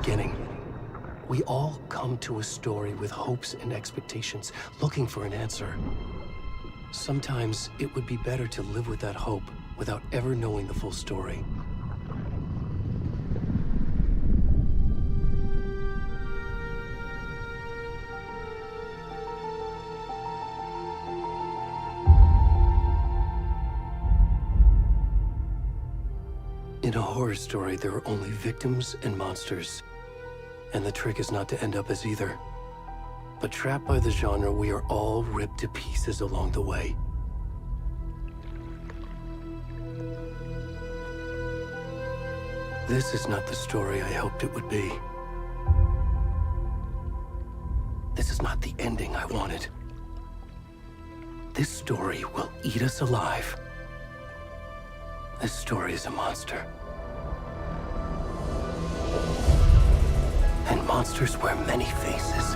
beginning. We all come to a story with hopes and expectations, looking for an answer. Sometimes it would be better to live with that hope without ever knowing the full story. In a horror story, there are only victims and monsters. And the trick is not to end up as either. But trapped by the genre, we are all ripped to pieces along the way. This is not the story I hoped it would be. This is not the ending I wanted. This story will eat us alive. This story is a monster. And monsters wear many faces.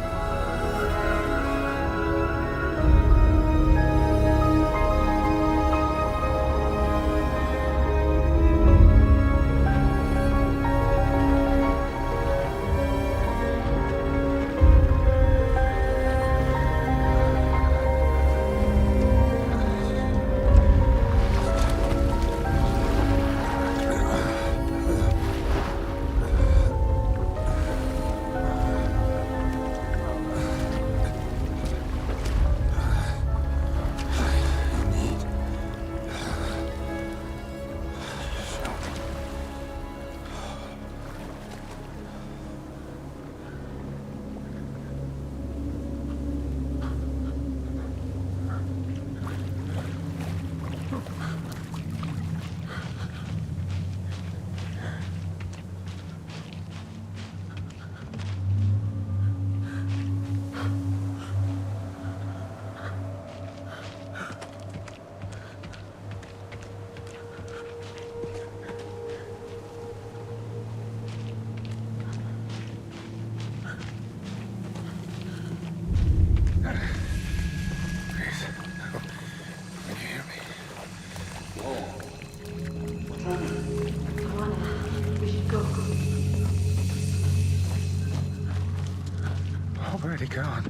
Where'd he gone?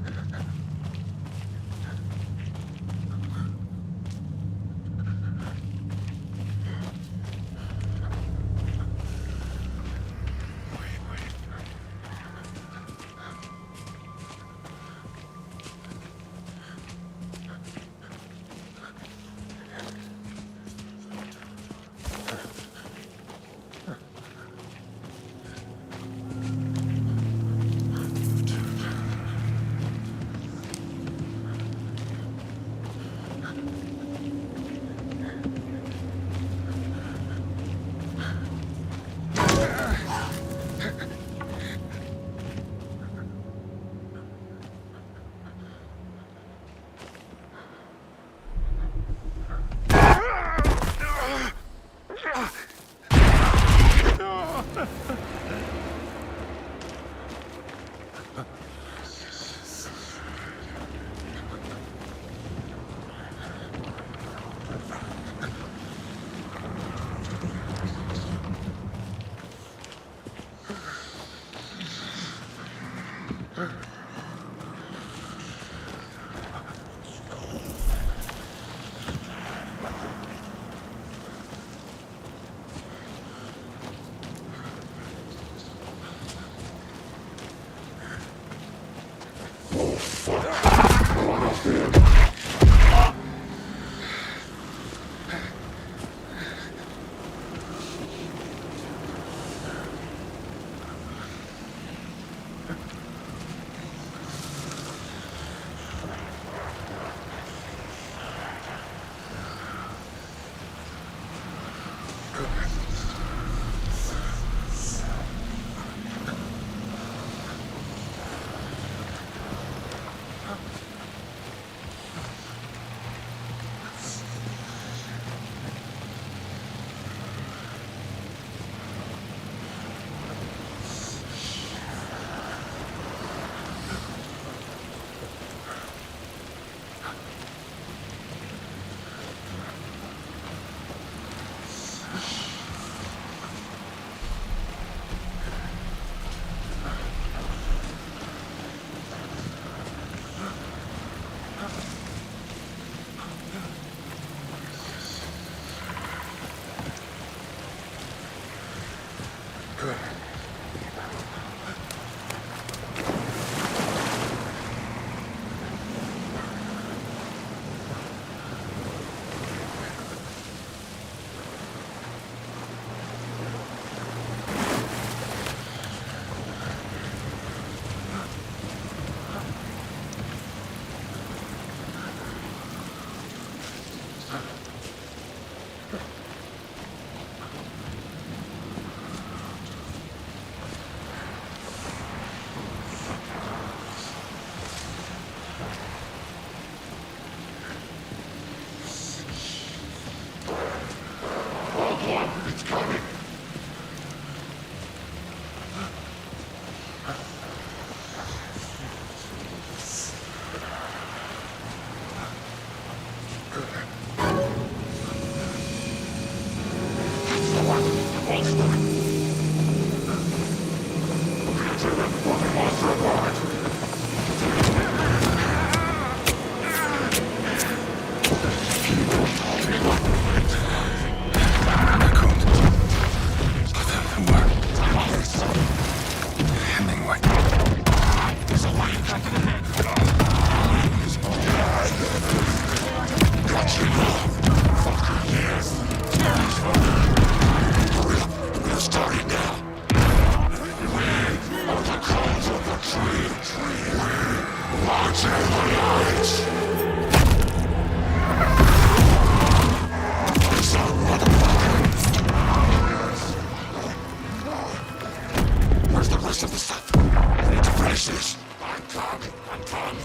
Where's the rest of the stuff? I need to finish this. I'm done.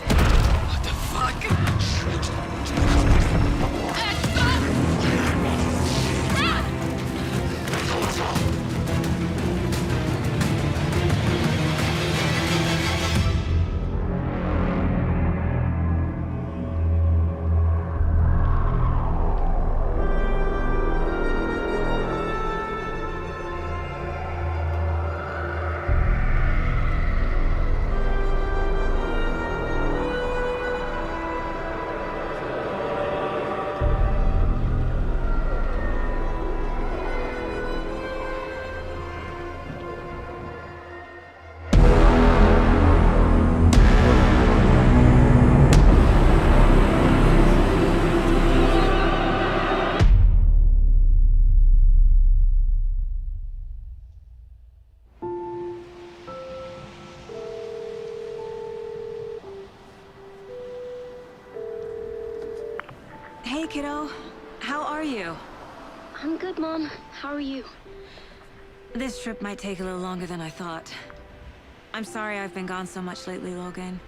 What the fuck? Hey, kiddo. How are you? I'm good, Mom. How are you? This trip might take a little longer than I thought. I'm sorry I've been gone so much lately, Logan.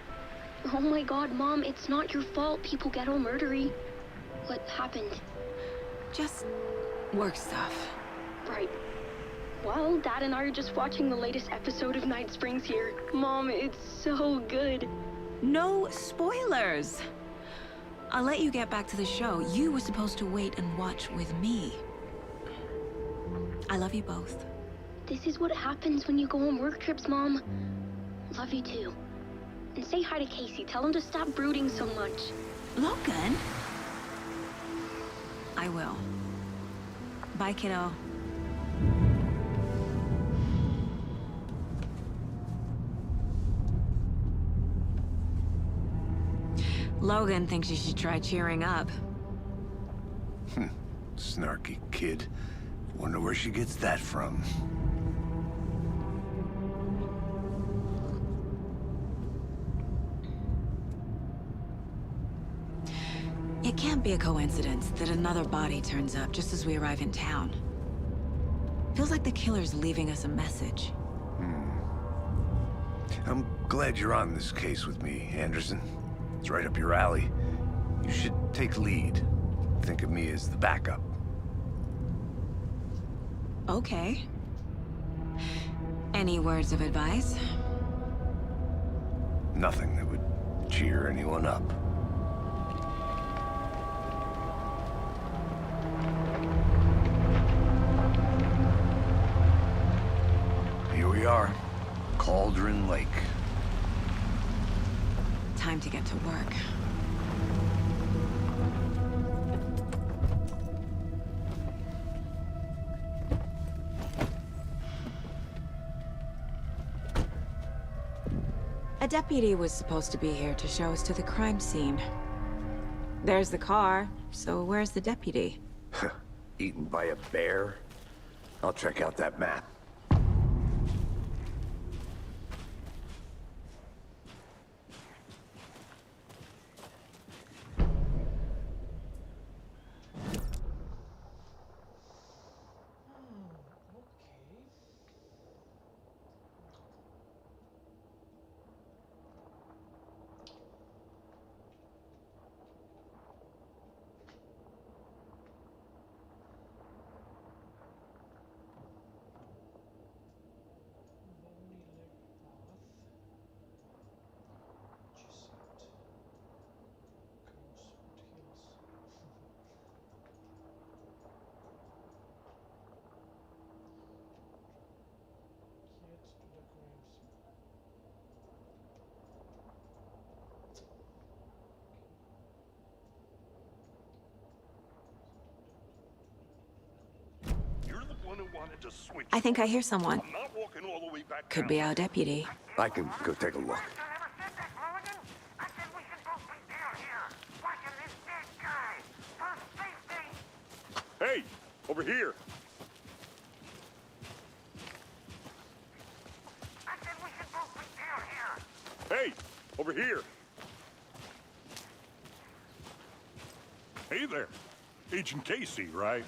Oh my god, Mom, it's not your fault people get all murdery. What happened? Just work stuff. Right. Well, Dad and I are just watching the latest episode of Night Springs here. Mom, it's so good. No spoilers! I'll let you get back to the show. You were supposed to wait and watch with me. I love you both. This is what happens when you go on work trips, Mom. Love you too. And say hi to Casey. Tell him to stop brooding so much. Logan? I will. Bye, kiddo. Logan thinks you should try cheering up. Snarky kid. Wonder where she gets that from. It can't be a coincidence that another body turns up just as we arrive in town. Feels like the killer's leaving us a message. I'm glad you're on this case with me, Anderson. It's right up your alley. You should take lead. Think of me as the backup. Okay. Any words of advice? Nothing that would cheer anyone up. Here we are. Cauldron Lake. Time to get to work. deputy was supposed to be here to show us to the crime scene. There's the car, so where's the deputy? Eaten by a bear? I'll check out that map. I think I hear someone. Could be our deputy. I can go take a look. Hey, over here. Hey, over here. Hey there. Agent Casey, right?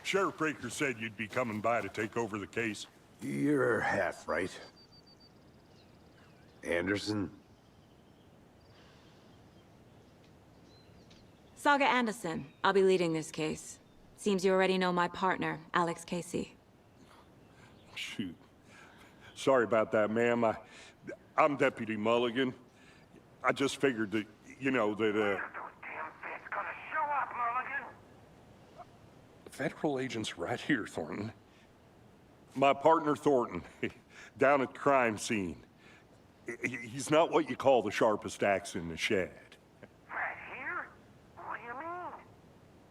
Sheriff Breaker said you'd be coming by to take over the case. You're half right. Anderson? Saga Anderson. I'll be leading this case. Seems you already know my partner, Alex Casey. Shoot. Sorry about that, ma'am. I'm Deputy Mulligan. I just figured that, you know, that, Federal agent's right here, Thornton. My partner, Thornton, down at the crime scene. He's not what you call the sharpest axe in the shed. Right here? What do you mean?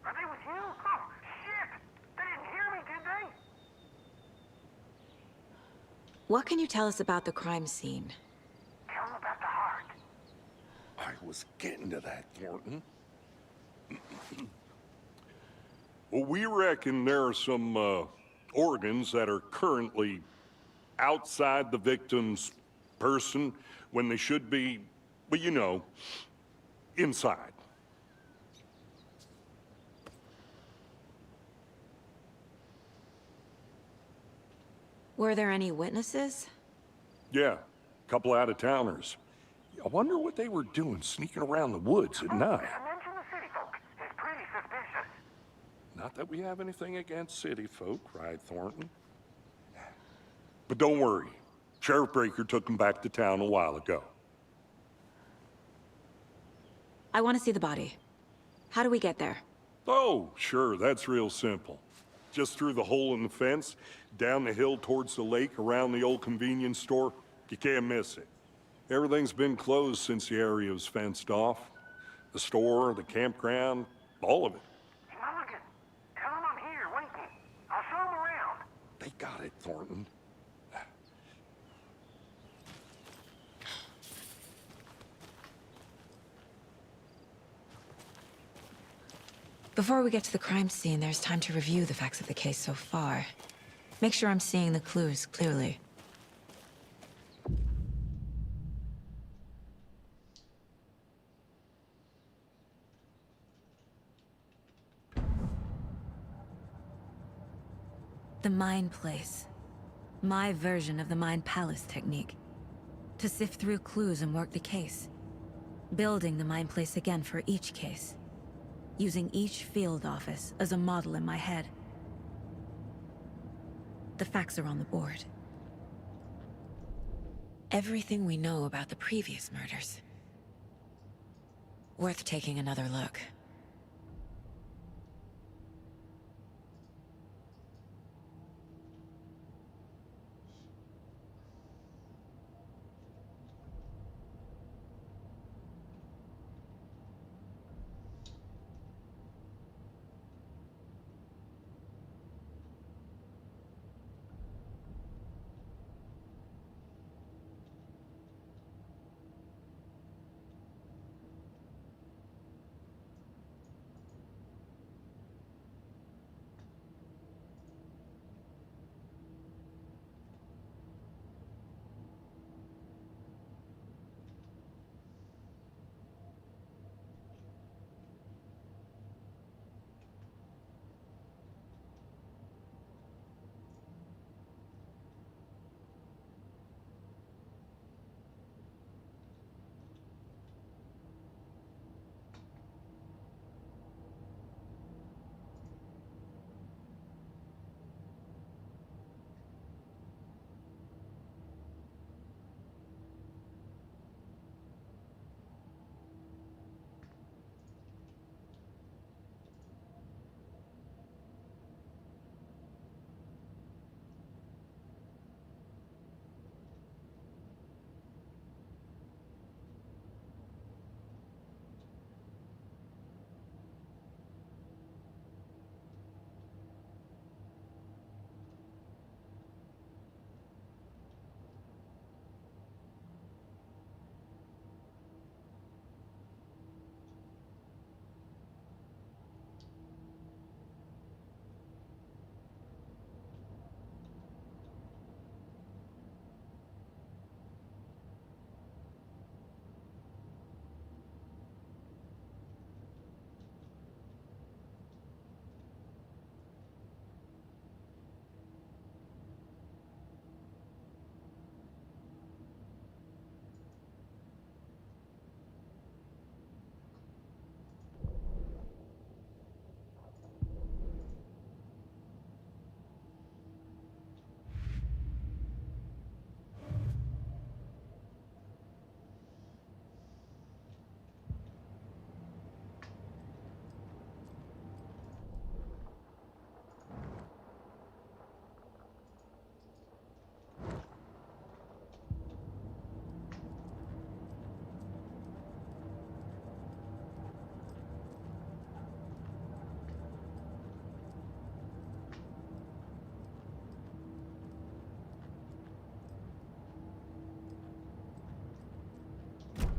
Are they with you? Oh, shit! They didn't hear me, did they? What can you tell us about the crime scene? Tell them about the heart. I was getting to that, Thornton. Well, we reckon there are some organs that are currently outside the victim's person when they should be, well, you know, inside. Were there any witnesses? Yeah, a couple out-of-towners. I wonder what they were doing sneaking around the woods at night. Mention the city folk. It's pretty suspicious. Not that we have anything against city folk, right, Thornton? But don't worry. Sheriff Breaker took them back to town a while ago. I want to see the body. How do we get there? Oh, sure, that's real simple. Just through the hole in the fence, down the hill towards the lake, around the old convenience store. You can't miss it. Everything's been closed since the area was fenced off. The store, the campground, all of it. Mulligan, tell them I'm here, waiting. I'll show them around. They got it, Thornton. Before we get to the crime scene, there's time to review the facts of the case so far. Make sure I'm seeing the clues clearly. The Mind Place. My version of the Mind Palace technique. To sift through clues and work the case. Building the Mind Place again for each case. Using each field office as a model in my head. The facts are on the board. Everything we know about the previous murders. Worth taking another look.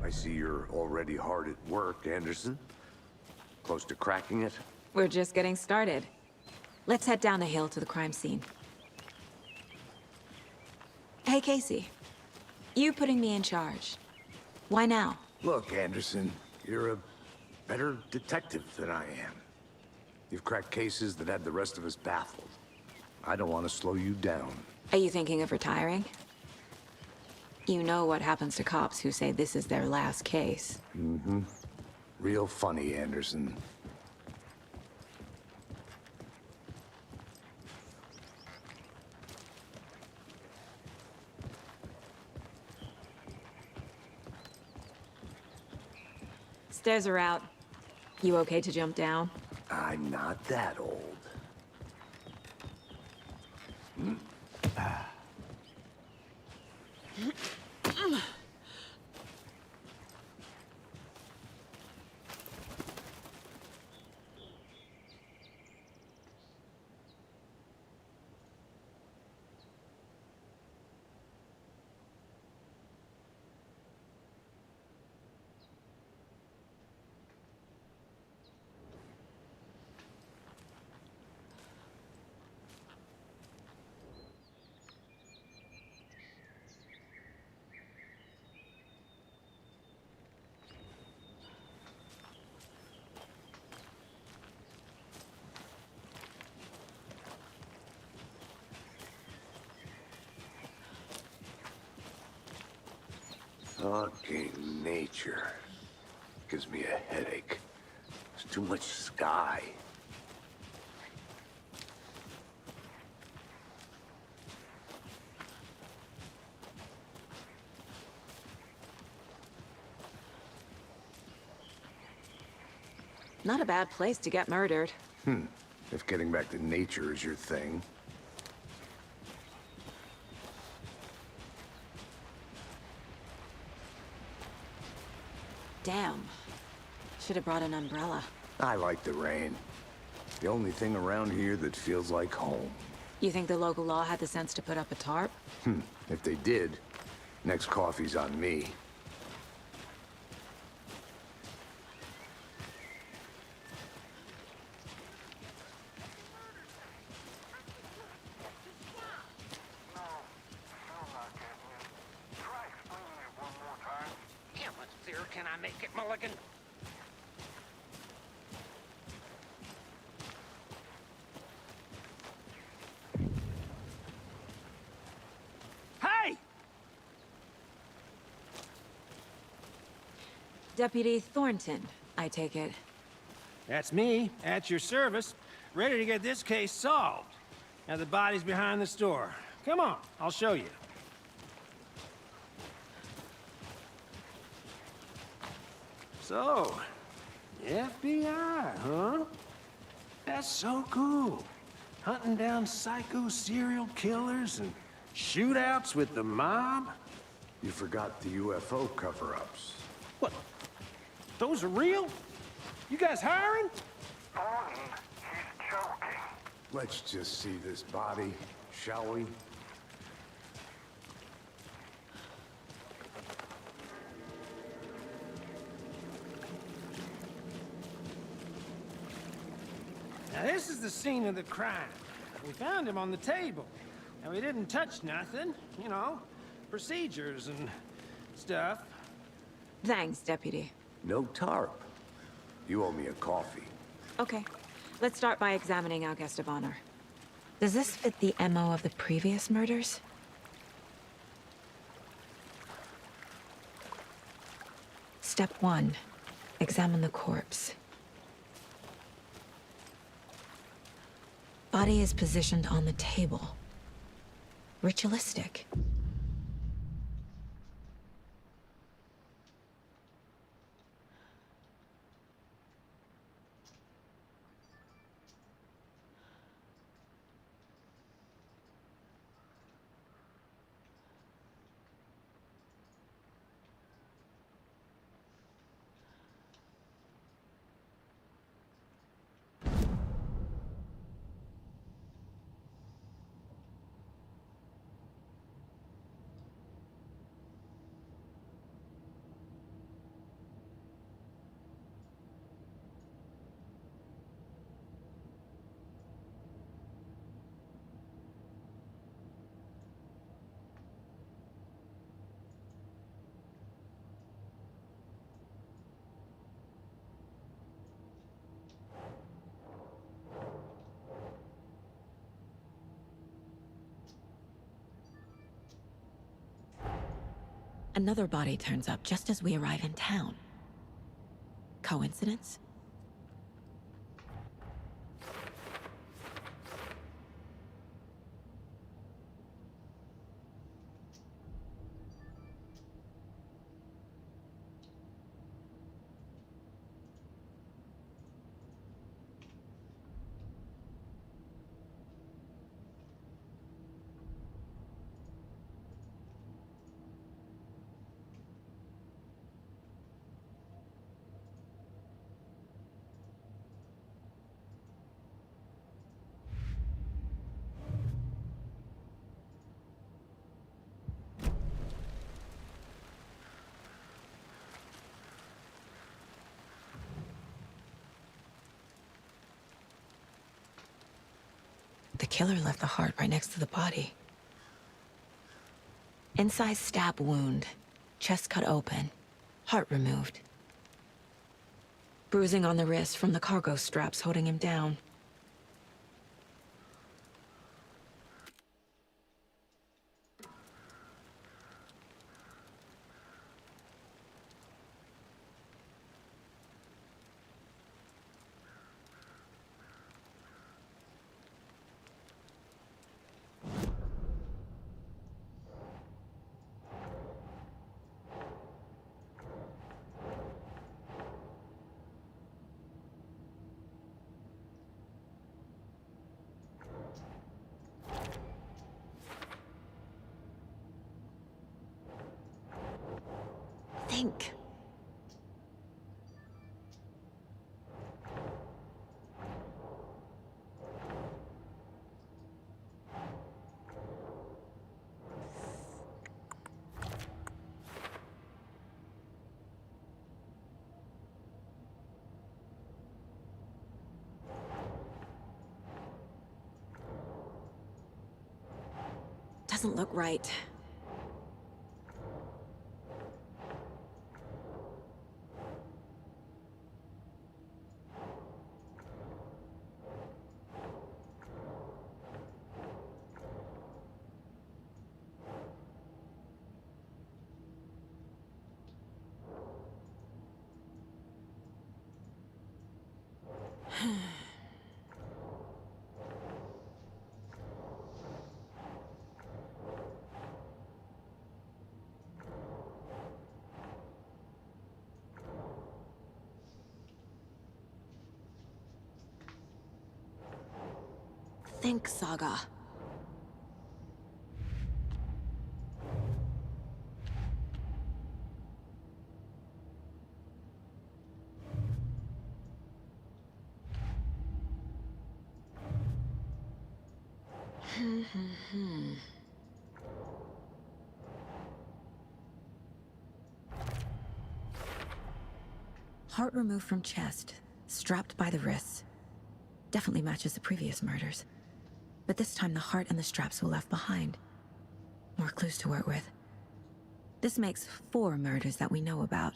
I see you're already hard at work, Anderson. Close to cracking it? We're just getting started. Let's head down the hill to the crime scene. Hey, Casey. You putting me in charge. Why now? Look, Anderson, you're a better detective than I am. You've cracked cases that had the rest of us baffled. I don't want to slow you down. Are you thinking of retiring? You know what happens to cops who say this is their last case. Mm-hmm. Real funny, Anderson. Stairs are out. You okay to jump down? I'm not that old. Fucking nature. Gives me a headache. There's too much sky. Not a bad place to get murdered. If getting back to nature is your thing. Damn. Should have brought an umbrella. I like the rain. The only thing around here that feels like home. You think the local law had the sense to put up a tarp? If they did, next coffee's on me. No, still not getting it. Try explaining it one more time. How much clearer can I make it, Mulligan? Hey! Deputy Thornton, I take it. That's me, at your service, ready to get this case solved. Now the body's behind the store. Come on, I'll show you. So, the FBI, huh? That's so cool. Hunting down psycho serial killers and shootouts with the mob? You forgot the UFO cover-ups. What? Those are real? You guys hiring? Thornton, he's joking. Let's just see this body, shall we? Now this is the scene of the crime. We found him on the table. And we didn't touch nothing, you know, procedures and stuff. Thanks, Deputy. No tarp. You owe me a coffee. Okay, let's start by examining our guest of honor. Does this fit the MO of the previous murders? Step 1. Examine the corpse. Body is positioned on the table. Ritualistic. Another body turns up just as we arrive in town. Coincidence? The killer left the heart right next to the body. Incised stab wound, chest cut open, heart removed. Bruising on the wrist from the cargo straps holding him down. Think. Doesn't look right. Think, Saga. Heart removed from chest, strapped by the wrists. Definitely matches the previous murders. But this time the heart and the straps were left behind. More clues to work with. This makes 4 murders that we know about.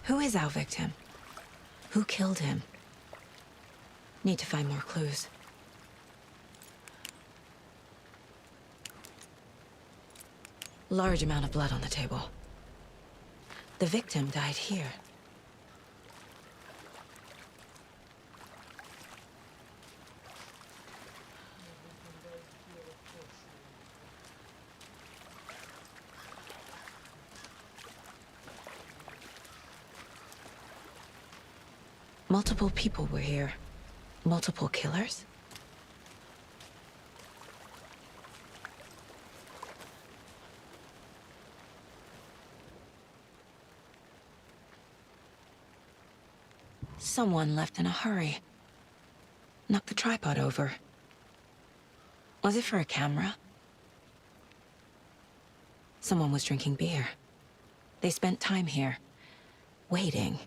Who is our victim? Who killed him? Need to find more clues. Large amount of blood on the table. The victim died here. Multiple people were here. Multiple killers? Someone left in a hurry. Knocked the tripod over. Was it for a camera? Someone was drinking beer. They spent time here, waiting.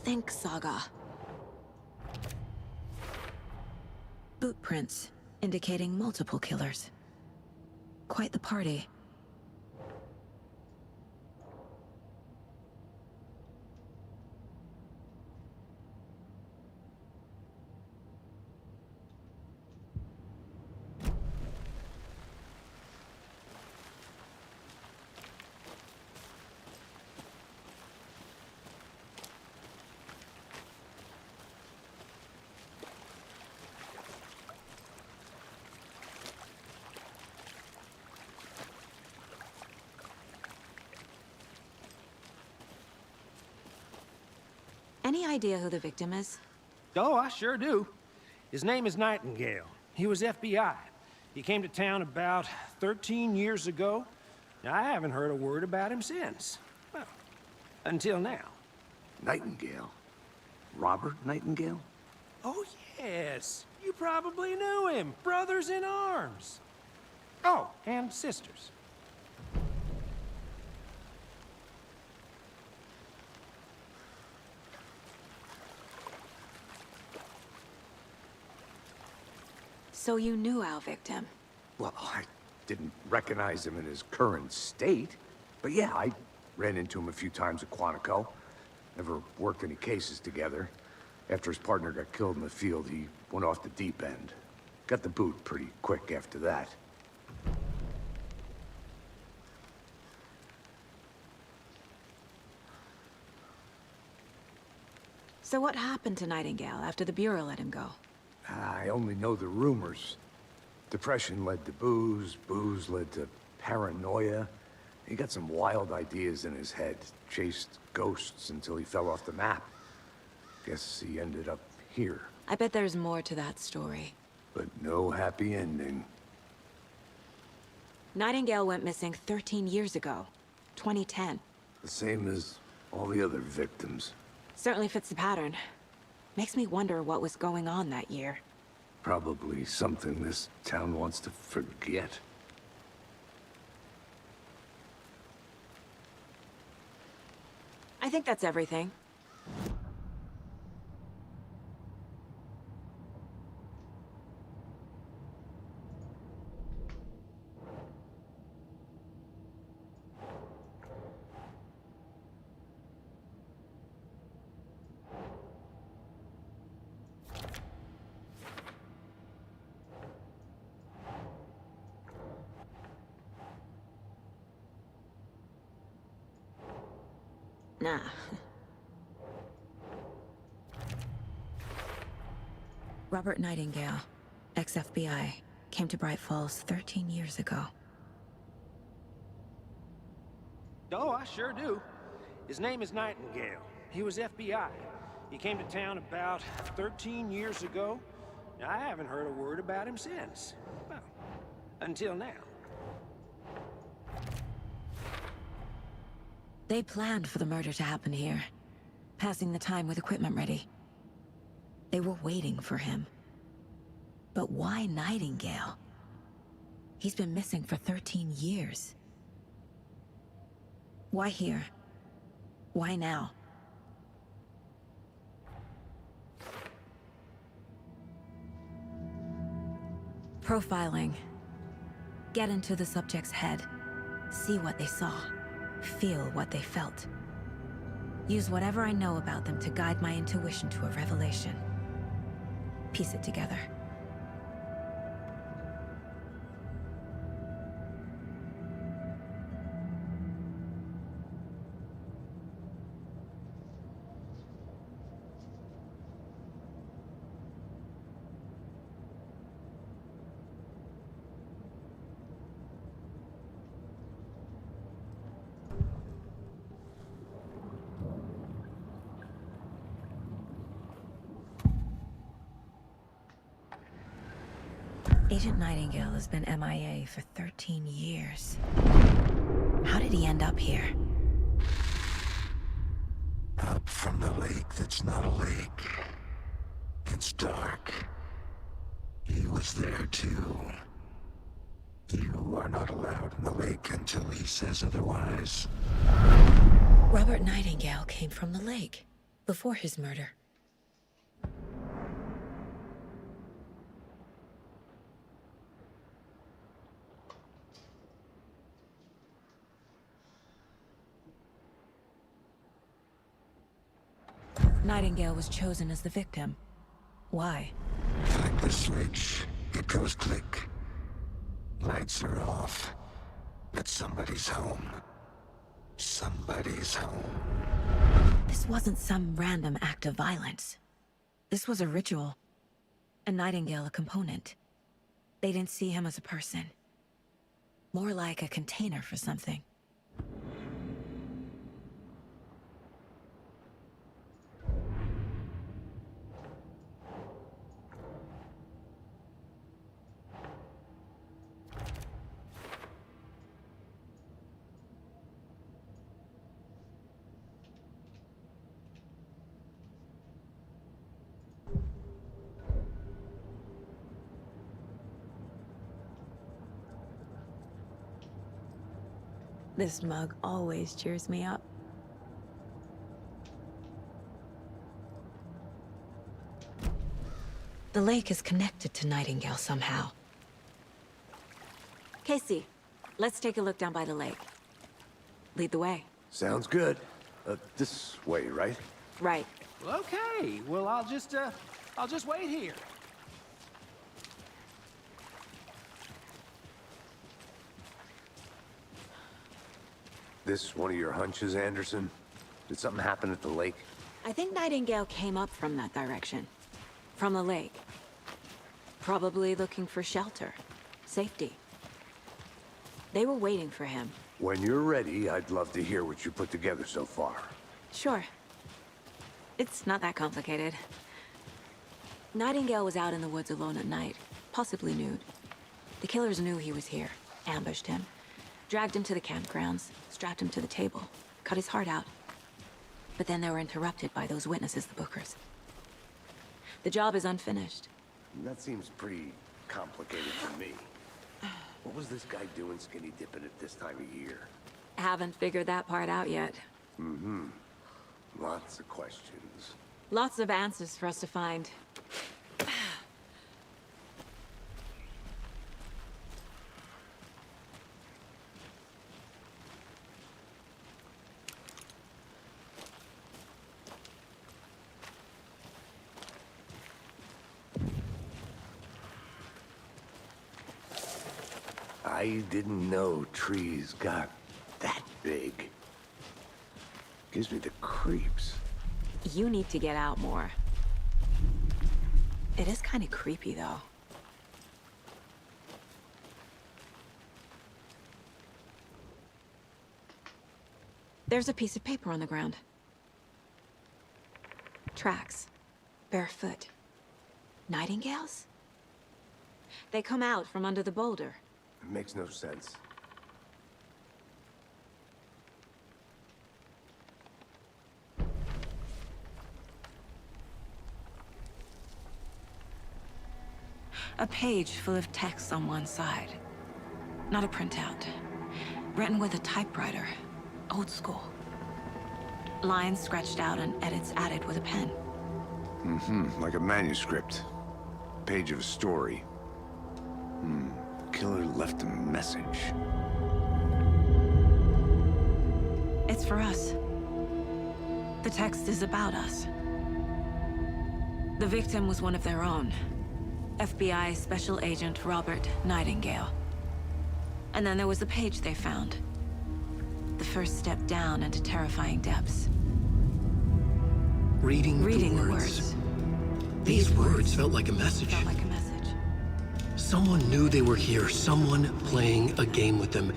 Think Saga. Boot prints, indicating multiple killers. Quite the party. Any idea who the victim is? Oh, I sure do. His name is Nightingale. He was FBI. He came to town about 13 years ago. Now, I haven't heard a word about him since. Well, until now. Nightingale? Robert Nightingale? Oh, yes. You probably knew him. Brothers in arms. Oh, and sisters. So you knew our victim? Well, I didn't recognize him in his current state. But yeah, I ran into him a few times at Quantico. Never worked any cases together. After his partner got killed in the field, he went off the deep end. Got the boot pretty quick after that. So what happened to Nightingale after the Bureau let him go? I only know the rumors. Depression led to booze, booze led to paranoia. He got some wild ideas in his head, chased ghosts until he fell off the map. Guess he ended up here, I bet there's more to that story. but no happy ending. Nightingale went missing 13 years ago, 2010. The same as all the other victims. Certainly fits the pattern. Makes me wonder what was going on that year. Probably something this town wants to forget. I think that's everything. Nah. Robert Nightingale, ex-FBI, came to Bright Falls 13 years ago. Oh, I sure do. His name is Nightingale. He was FBI. He came to town about 13 years ago. Now, I haven't heard a word about him since. Well, until now. They planned for the murder to happen here, passing the time with equipment ready. They were waiting for him. But why Nightingale? He's been missing for 13 years. Why here? Why now? Profiling. Get into the subject's head. See what they saw. Feel what they felt. Use whatever I know about them to guide my intuition to a revelation. Piece it together. Agent Nightingale has been MIA for 13 years. How did he end up here? Up from the lake that's not a lake. It's dark. He was there too. You are not allowed in the lake until he says otherwise. Robert Nightingale came from the lake, before his murder. Nightingale was chosen as the victim. Why? Flick the switch, it goes click. Lights are off. But somebody's home. Somebody's home. This wasn't some random act of violence. This was a ritual. And Nightingale a component. They didn't see him as a person. More like a container for something. This mug always cheers me up. The lake is connected to Nightingale somehow. Casey, let's take a look down by the lake. Lead the way. Sounds good. This way, right? Right. Well, okay. Well, I'll just wait here. This one of your hunches, Anderson? Did something happen at the lake? I think Nightingale came up from that direction. From the lake. Probably looking for shelter. Safety. They were waiting for him. When you're ready, I'd love to hear what you put together so far. Sure. It's not that complicated. Nightingale was out in the woods alone at night, possibly nude. The killers knew he was here, ambushed him, dragged him to the campgrounds, strapped him to the table, cut his heart out. But then they were interrupted by those witnesses, the Bookers. The job is unfinished. That seems pretty complicated for me. What was this guy doing skinny dipping at this time of year? Haven't figured that part out yet. Mm-hmm. Lots of questions. Lots of answers for us to find. I didn't know trees got that big. Gives me the creeps. You need to get out more. It is kind of creepy, though. There's a piece of paper on the ground. Tracks. Barefoot. Nightingales? They come out from under the boulder. It makes no sense. A page full of text on one side. Not a printout. Written with a typewriter. Old school. Lines scratched out and edits added with a pen. Mm-hmm. Like a manuscript. Page of a story. Killer left a message. It's for us. The text is about us. The victim was one of their own. FBI Special Agent Robert Nightingale. And then there was the page they found. The first step down into terrifying depths. Reading the words. These words felt like a message. Felt like a message. Someone knew they were here, someone playing a game with them.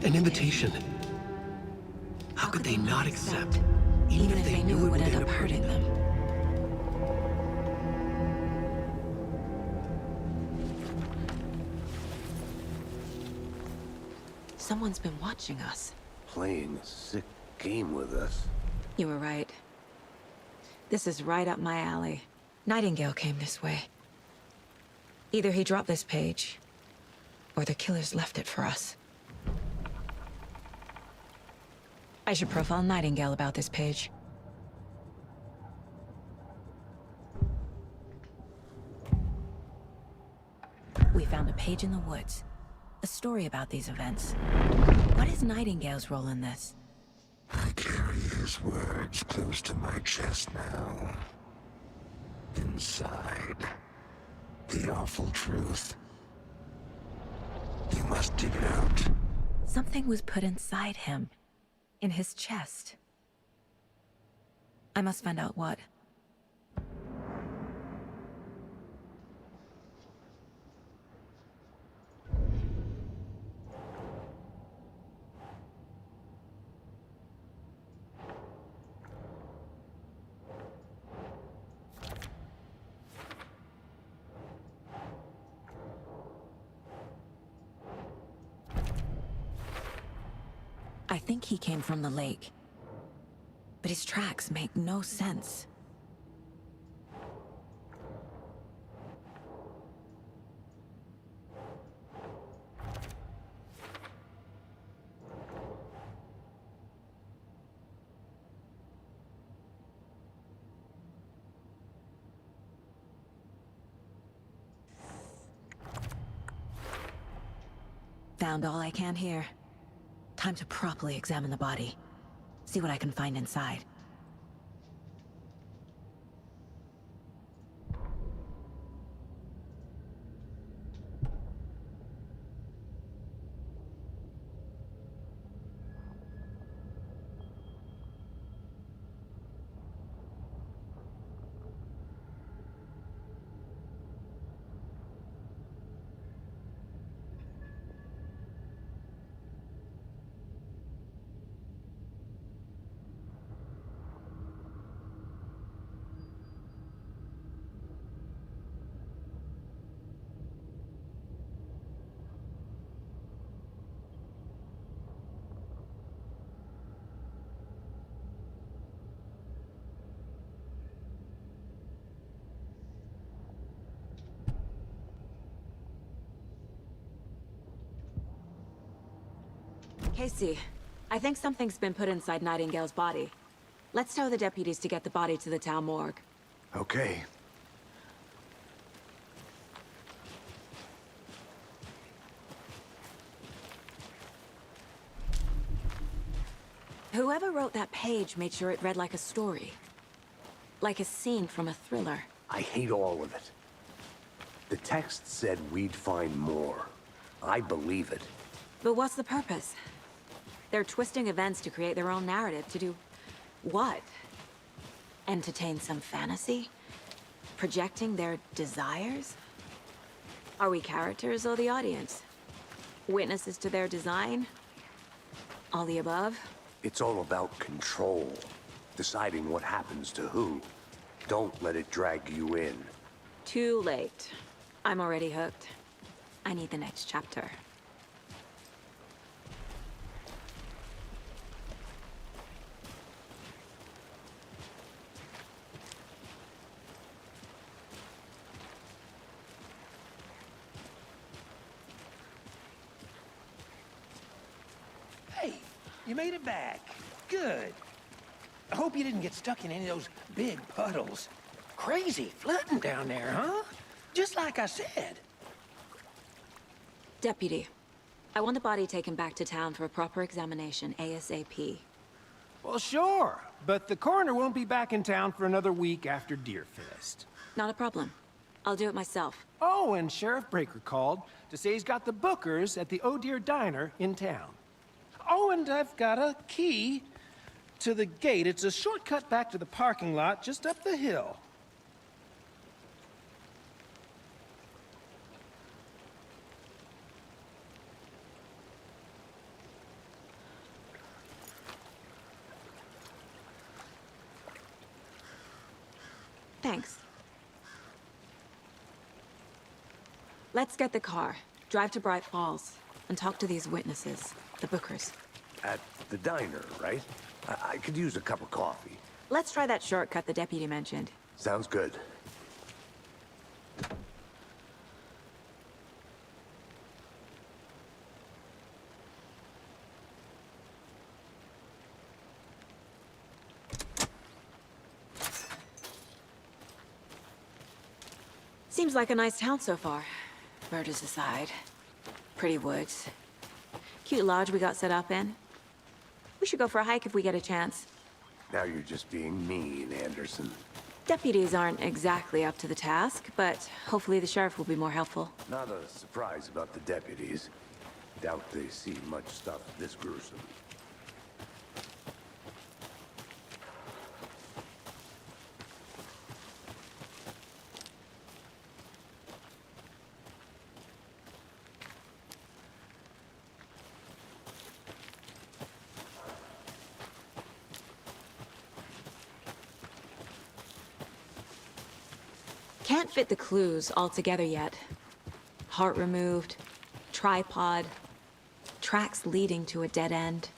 An invitation. How could they not accept, even if they knew it would end up hurting them? Someone's been watching us. Playing a sick game with us. You were right. This is right up my alley. Nightingale came this way. Either he dropped this page, or the killers left it for us. I should profile Nightingale about this page. We found a page in the woods. A story about these events. What is Nightingale's role in this? I carry his words close to my chest now. Inside, the awful truth. You must dig it out. Something was put inside him. In his chest. I must find out what. I think he came from the lake. But his tracks make no sense. Found all I can here. Time to properly examine the body. See what I can find inside. Casey, I think something's been put inside Nightingale's body. Let's tell the deputies to get the body to the town morgue. Okay. Whoever wrote that page made sure it read like a story. Like a scene from a thriller. I hate all of it. The text said we'd find more. I believe it. But what's the purpose? They're twisting events to create their own narrative to do... what? Entertain some fantasy? Projecting their desires? Are we characters or the audience? Witnesses to their design? All the above? It's all about control. Deciding what happens to who. Don't let it drag you in. Too late. I'm already hooked. I need the next chapter. Hey, you made it back. Good. I hope you didn't get stuck in any of those big puddles. Crazy flooding down there, huh? Just like I said. Deputy, I want the body taken back to town for a proper examination, ASAP. Well, sure. But the coroner won't be back in town for another week after Deerfest. Not a problem. I'll do it myself. Oh, and Sheriff Breaker called to say he's got the Bookers at the Oh Deer Diner in town. Oh, and I've got a key to the gate. It's a shortcut back to the parking lot just up the hill. Thanks. Let's get the car, drive to Bright Falls, and talk to these witnesses. the Bookers. At the diner, right? I could use a cup of coffee. Let's try that shortcut the deputy mentioned. Sounds good. Seems like a nice town so far. Murders aside. Pretty woods. Cute lodge we got set up in. We should go for a hike if we get a chance. Now you're just being mean, Anderson. Deputies aren't exactly up to the task, but hopefully the sheriff will be more helpful. Not a surprise about the deputies. Doubt they see much stuff this gruesome. Can't fit the clues all together yet. Heart removed, tripod, tracks leading to a dead end.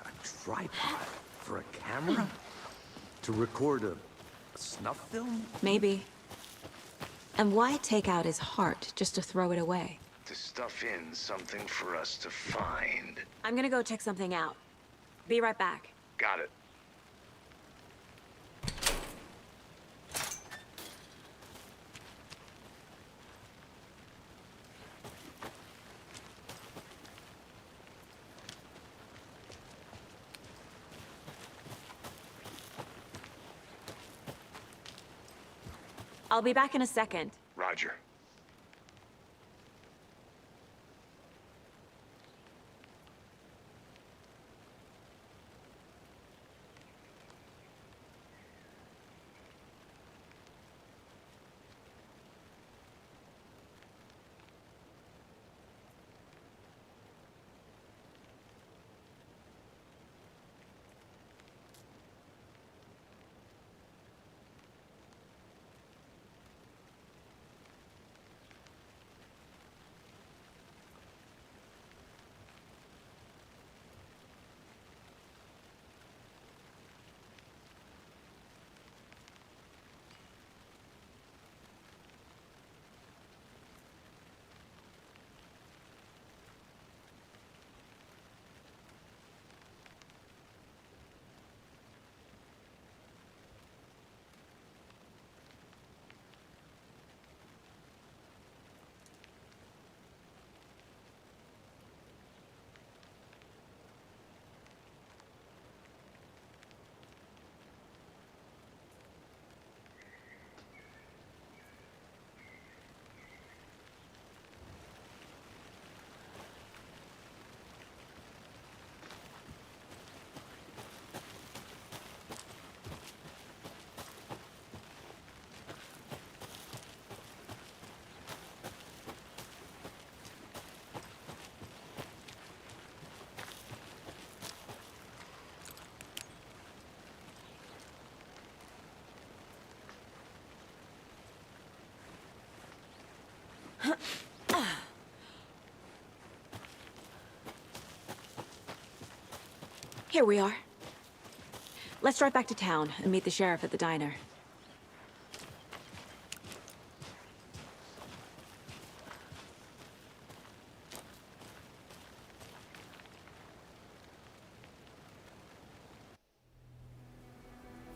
A tripod? For a camera? To record a snuff film? Maybe. And why take out his heart just to throw it away? To stuff in something for us to find. I'm gonna go check something out. Be right back. Got it. I'll be back in a second. Roger. Here we are. Let's drive back to town and meet the sheriff at the diner.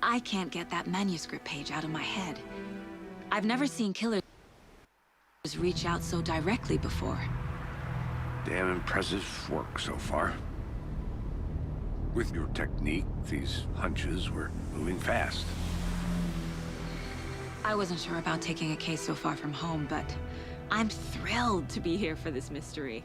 I can't get that manuscript page out of my head. I've never seen killers reach out so directly before. Damn impressive work so far. With your technique, these hunches were moving fast. I wasn't sure about taking a case so far from home, but I'm thrilled to be here for this mystery.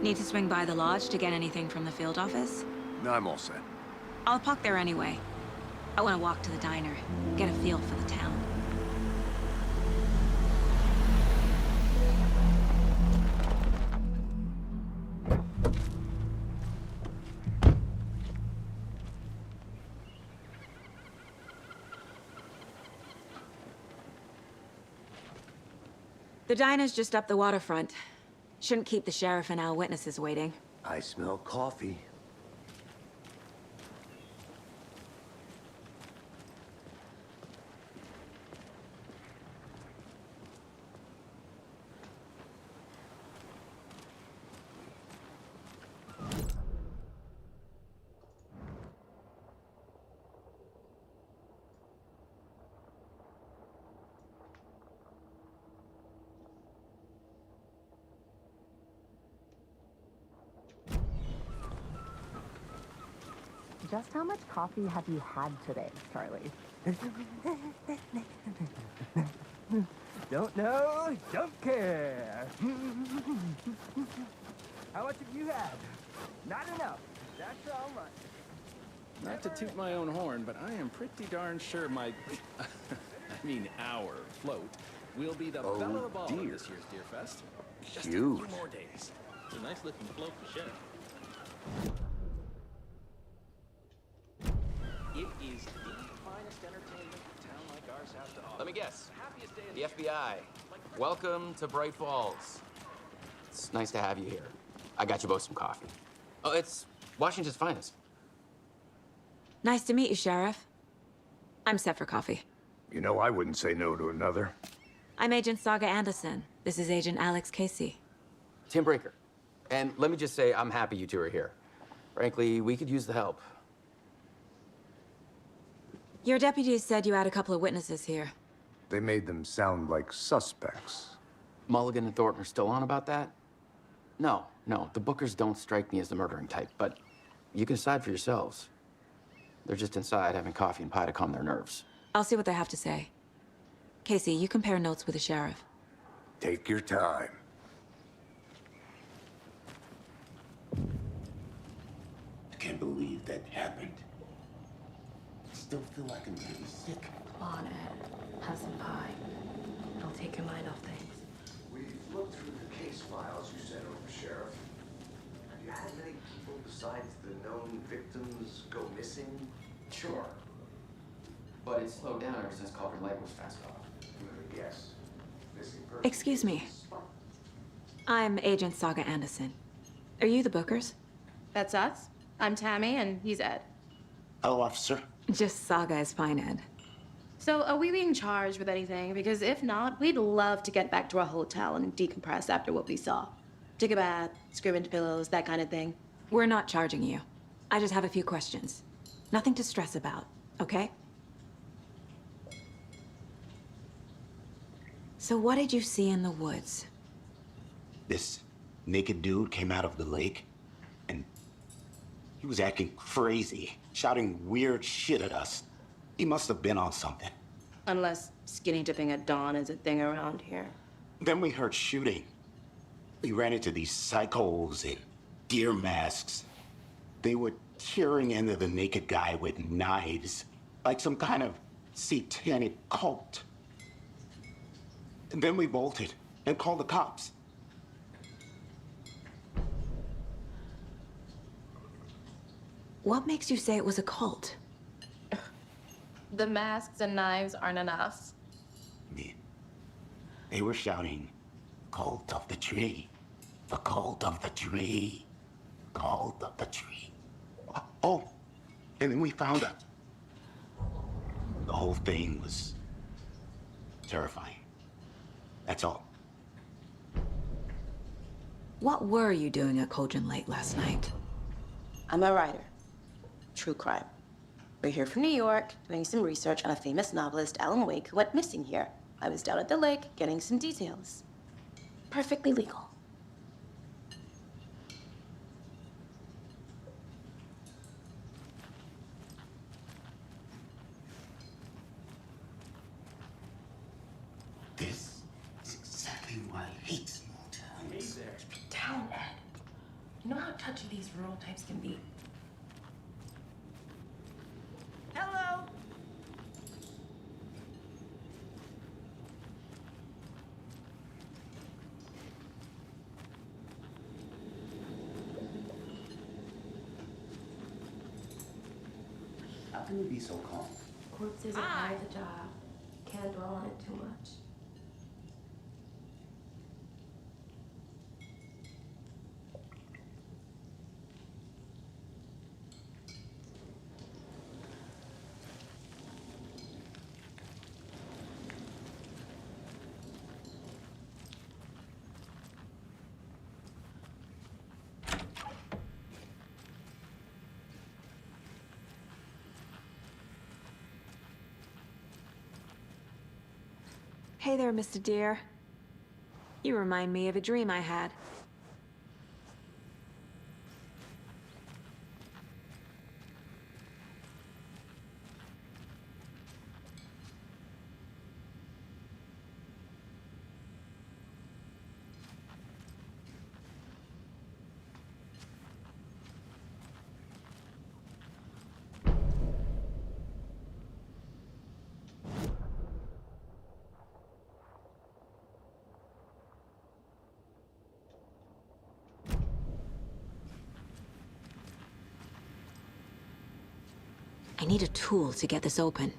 Need to swing by the lodge to get anything from the field office? No, I'm all set. I'll park there anyway. I want to walk to the diner, get a feel for the town. The diner's just up the waterfront. Shouldn't keep the sheriff and our witnesses waiting. I smell coffee. Just how much coffee have you had today, Charlie? Don't know, don't care. How much have you had? Not enough. That's all right. Not to toot my own horn, but I am pretty darn sure my, I mean our float will be the belle of the ball of this year's Deer Fest. Just a few more days. It's a nice looking float for sure. It is the finest entertainment a town like ours has to offer. Let me guess. The FBI. Welcome to Bright Falls. It's nice to have you here. I got you both some coffee. Oh, it's Washington's finest. Nice to meet you, Sheriff. I'm set for coffee. You know, I wouldn't say no to another. I'm Agent Saga Anderson. This is Agent Alex Casey. Tim Breaker. And let me just say, I'm happy you two are here. Frankly, we could use the help. Your deputies said you had a couple of witnesses here. They made them sound like suspects. Mulligan and Thornton are still on about that? No, the Bookers don't strike me as the murdering type, but you can decide for yourselves. They're just inside having coffee and pie to calm their nerves. I'll see what they have to say. Casey, you compare notes with the sheriff. Take your time. I can't believe that happened. I still feel like I'm really sick. Come on, Ed. Have some pie. It'll take your mind off things. We've looked through the case files you sent over, Sheriff. Have you had many people besides the known victims go missing? Sure. But it's slowed down ever since Culver Lake was fenced off. Yes. Missing person. Excuse me. I'm Agent Saga Anderson. Are you the Bookers? That's us. I'm Tammy, and he's Ed. Hello, officer. Just Saga is fine, Ed. So, are we being charged with anything? Because if not, we'd love to get back to our hotel and decompress after what we saw. Take a bath, scream into pillows, that kind of thing. We're not charging you. I just have a few questions. Nothing to stress about, okay? So what did you see in the woods? This naked dude came out of the lake, and he was acting crazy, shouting weird shit at us. He must have been on something. Unless skinny dipping at dawn is a thing around here. Then we heard shooting. We ran into these psychos in deer masks. They were tearing into the naked guy with knives, like some kind of satanic cult. And then we bolted and called the cops. What makes you say it was a cult? The masks and knives aren't enough. They were shouting, "Cult of the tree, the cult of the tree, cult of the tree." Oh, and then we found out. The whole thing was terrifying. That's all. What were you doing at Cauldron Lake last night? I'm a writer. True crime. We're here from New York, doing some research on a famous novelist, Alan Wake, who went missing here. I was down at the lake, getting some details. Perfectly legal. This is exactly why I hate small towns. Hey there. Down, Ed. You know how touchy these rural types can be. Hello. How can you be so calm? Corpses are part of the job. Can't dwell on it too much. Hey there, Mr. Deer. You remind me of a dream I had. I need a tool to get this open.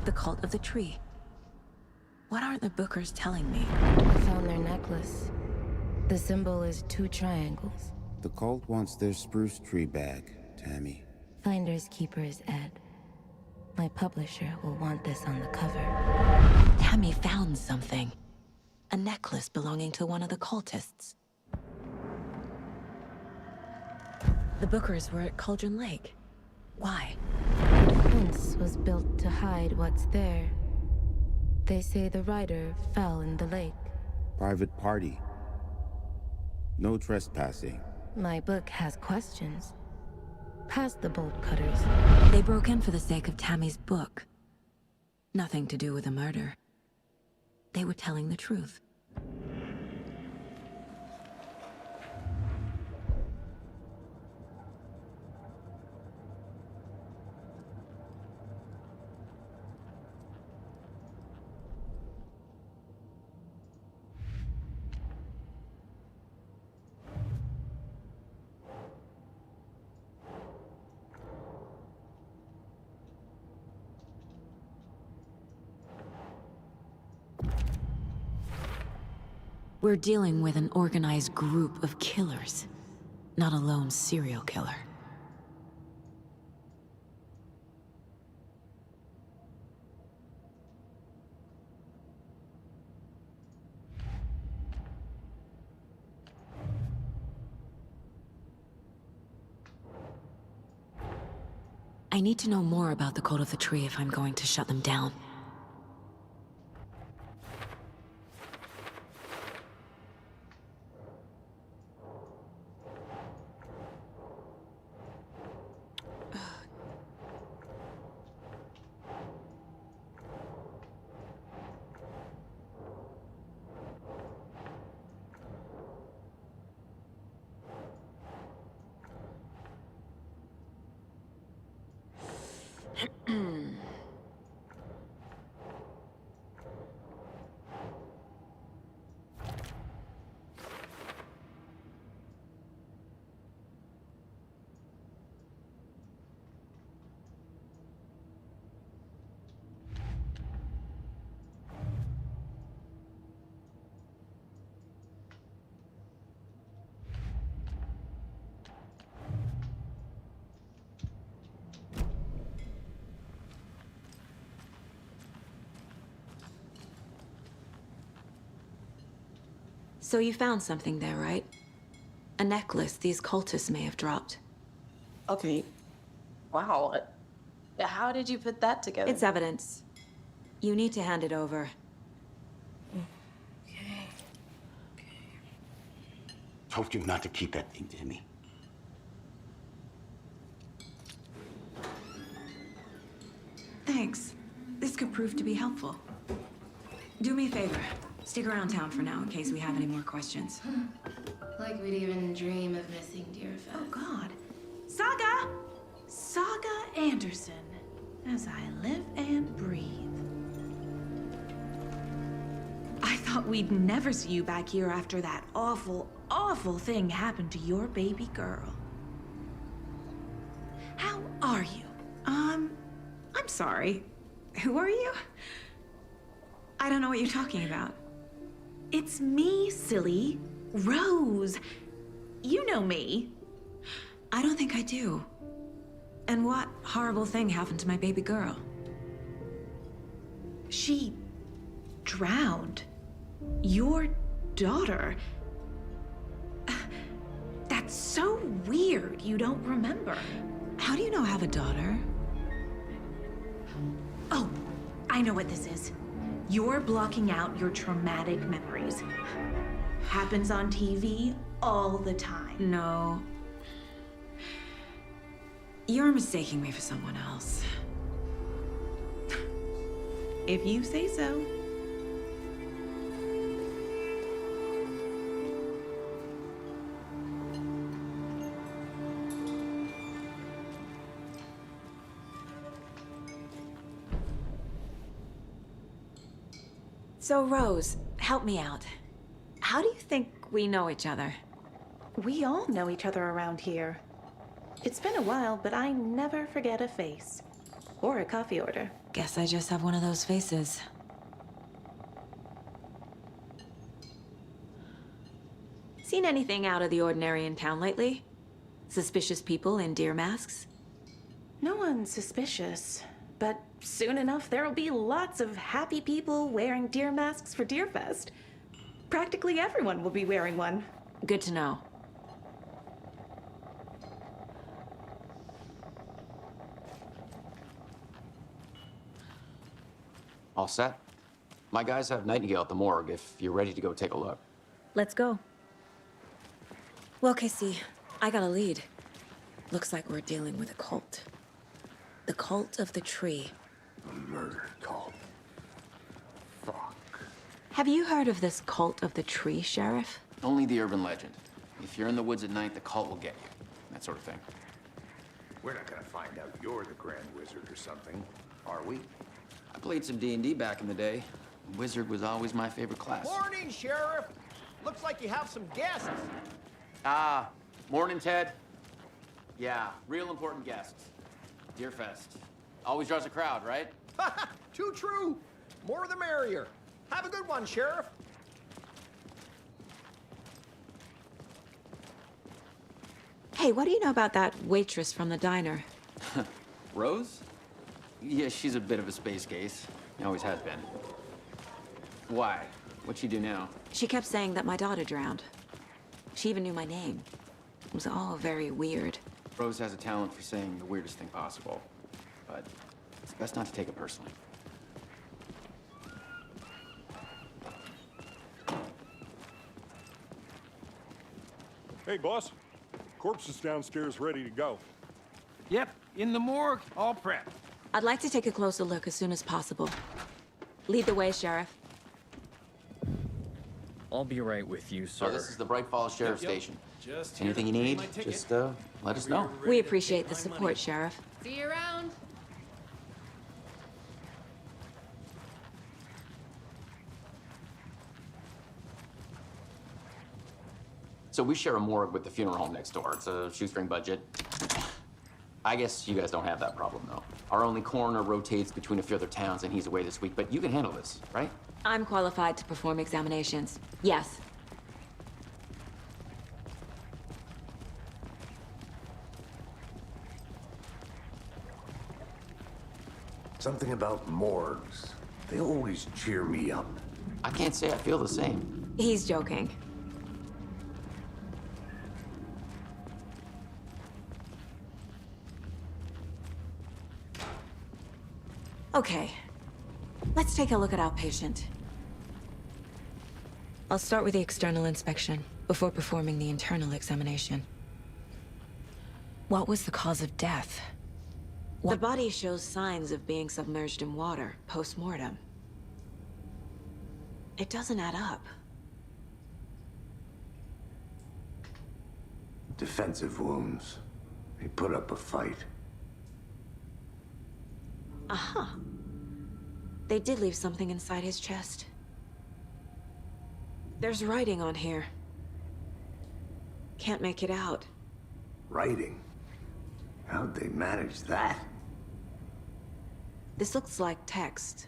The cult of the tree. What aren't the Bookers telling me? I found their necklace. The symbol is 2 triangles. The cult wants their spruce tree back, Tammy. Finders keepers, Ed. My publisher will want this on the cover. Tammy found something. A necklace belonging to one of the cultists. The Bookers were at Cauldron Lake. Why? The fence was built to hide what's there. They say the rider fell in the lake. Private party. No trespassing. My book has questions. Past the bolt cutters. They broke in for the sake of Tammy's book. Nothing to do with a murder. They were telling the truth. We're dealing with an organized group of killers, not a lone serial killer. I need to know more about the Cult of the Tree if I'm going to shut them down. So you found something there, right? A necklace these cultists may have dropped. Okay. Wow. How did you put that together? It's evidence. You need to hand it over. Told you not to keep that thing, Tammy. Thanks. This could prove to be helpful. Do me a favor. Stick around town for now in case we have any more questions. Like we'd even dream of missing Deerfest. Oh, God. Saga! Saga Anderson. As I live and breathe. I thought thought we'd never see you back here after that awful, awful thing happened to your baby girl. How are you? I'm sorry. Who are you? I don't know what you're talking about. It's me, silly. Rose. You know me. I don't think I do. And what horrible thing happened to my baby girl? She drowned. Your daughter. That's so weird you don't remember. How do you know I have a daughter? Oh, I know what this is. You're blocking out your traumatic memories. Happens on TV all the time. No. You're mistaking me for someone else. If you say so. So, Rose, help me out. How do you think we know each other? We all know each other around here. It's been a while, but I never forget a face. Or a coffee order. Guess I just have one of those faces. Seen anything out of the ordinary in town lately? Suspicious people in deer masks? No one's suspicious. But soon enough, there'll be lots of happy people wearing deer masks for Deerfest. Practically everyone will be wearing one. Good to know. All set? My guys have Nightingale at the morgue if you're ready to go take a look. Let's go. Well, Casey, I got a lead. Looks like we're dealing with a cult. The cult of the tree. A murder cult. Fuck. Have you heard of this cult of the tree, Sheriff? Only the urban legend. If you're in the woods at night, the cult will get you. That sort of thing. We're not gonna find out you're the Grand Wizard or something, are we? I played some D&D back in the day. Wizard was always my favorite class. Morning, Sheriff. Looks like you have some guests. Ah, morning, Ted. Yeah, real important guests. Deerfest. Always draws a crowd, right? Too true. More the merrier. Have a good one, Sheriff. Hey, what do you know about that waitress from the diner? Rose? Yeah, she's a bit of a space case. Always has been. Why? What'd she do now? She kept saying that my daughter drowned. She even knew my name. It was all very weird. Rose has a talent for saying the weirdest thing possible. But it's best not to take it personally. Hey, boss. Corpse is downstairs ready to go. Yep, in the morgue, all prepped. I'd like to take a closer look as soon as possible. Lead the way, Sheriff. I'll be right with you, sir. So this is the Bright Falls Sheriff Yep. Station. Just Anything you here to need, pay my ticket. just let us know. We appreciate the support, Sheriff. See you around. So we share a morgue with the funeral home next door. It's a shoestring budget. I guess you guys don't have that problem, though. Our only coroner rotates between a few other towns, and he's away this week, but you can handle this, right? I'm qualified to perform examinations. Yes. Something about morgues. They always cheer me up. I can't say I feel the same. He's joking. Okay. Let's take a look at our patient. I'll start with the external inspection before performing the internal examination. What was the cause of death? The body shows signs of being submerged in water post-mortem. It doesn't add up. Defensive wounds. He put up a fight. They did leave something inside his chest. There's writing on here. Can't make it out. Writing? How'd they manage that? This looks like text.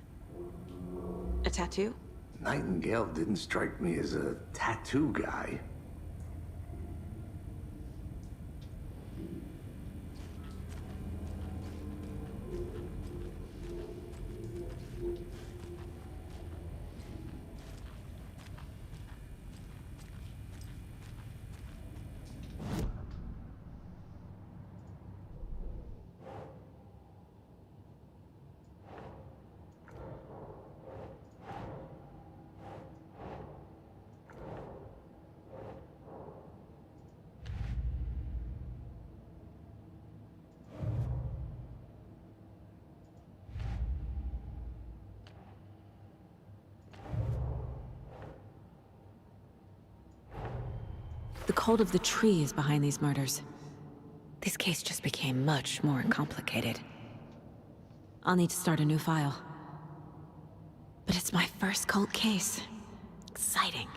A tattoo? Nightingale didn't strike me as a tattoo guy. The cult of the tree is behind these murders. This case just became much more complicated. I'll need to start a new file. But it's my first cult case. Exciting.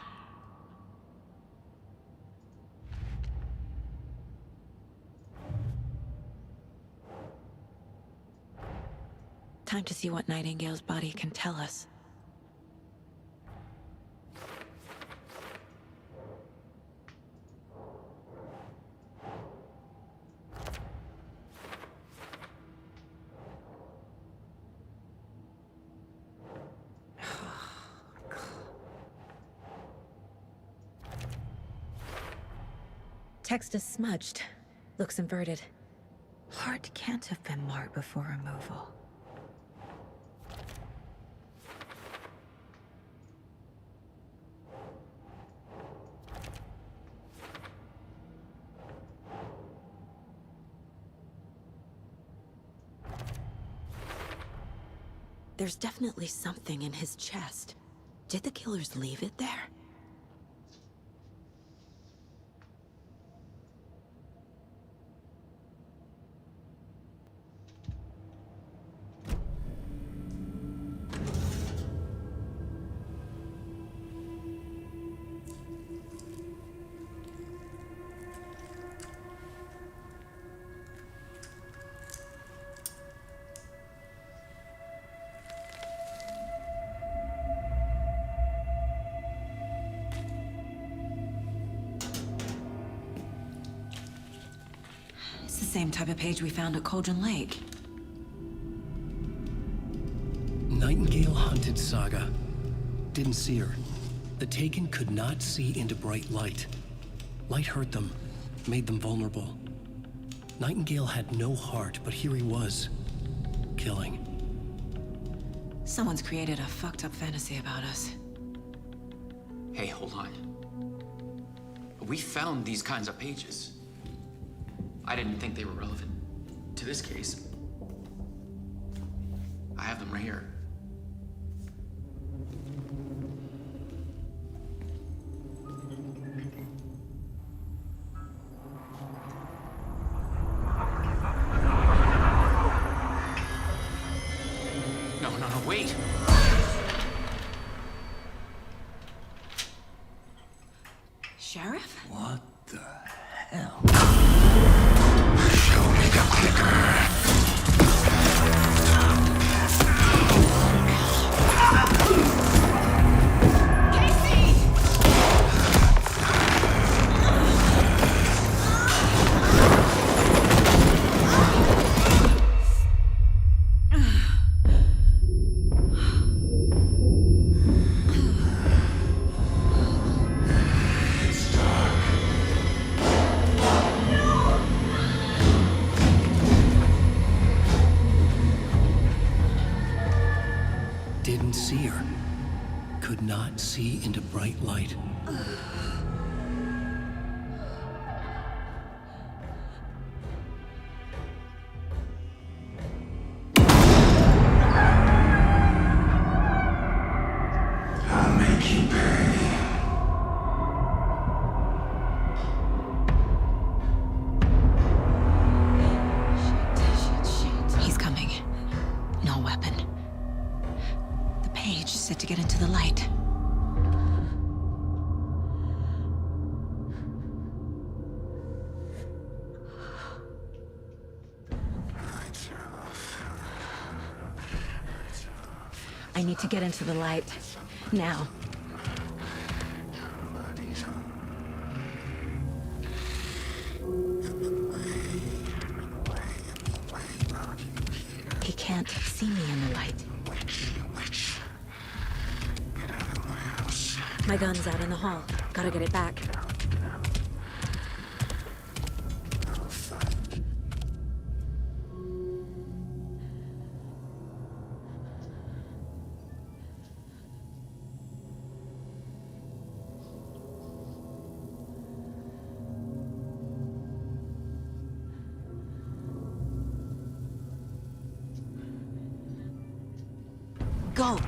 Time to see what Nightingale's body can tell us. Text is smudged. Looks inverted. Heart can't have been marked before removal. There's definitely something in his chest. Did the killers leave it there? Same type of page we found at Cauldron Lake. Nightingale hunted Saga. Didn't see her. The Taken could not see into bright light. Light hurt them, made them vulnerable. Nightingale had no heart, but here he was, killing. Someone's created a fucked up fantasy about us. Hey, hold on. We found these kinds of pages. I didn't think they were relevant to this case. I have them right here. No, wait! Sheriff? What the hell? Show me the clicker. Didn't see her. Could not see into bright light. I'll make you pay. He's coming. No weapon. The page set to get into the light. I need to get into the light. Now. He can't see me in the light. My gun's out in the hall. Gotta get it back. Go!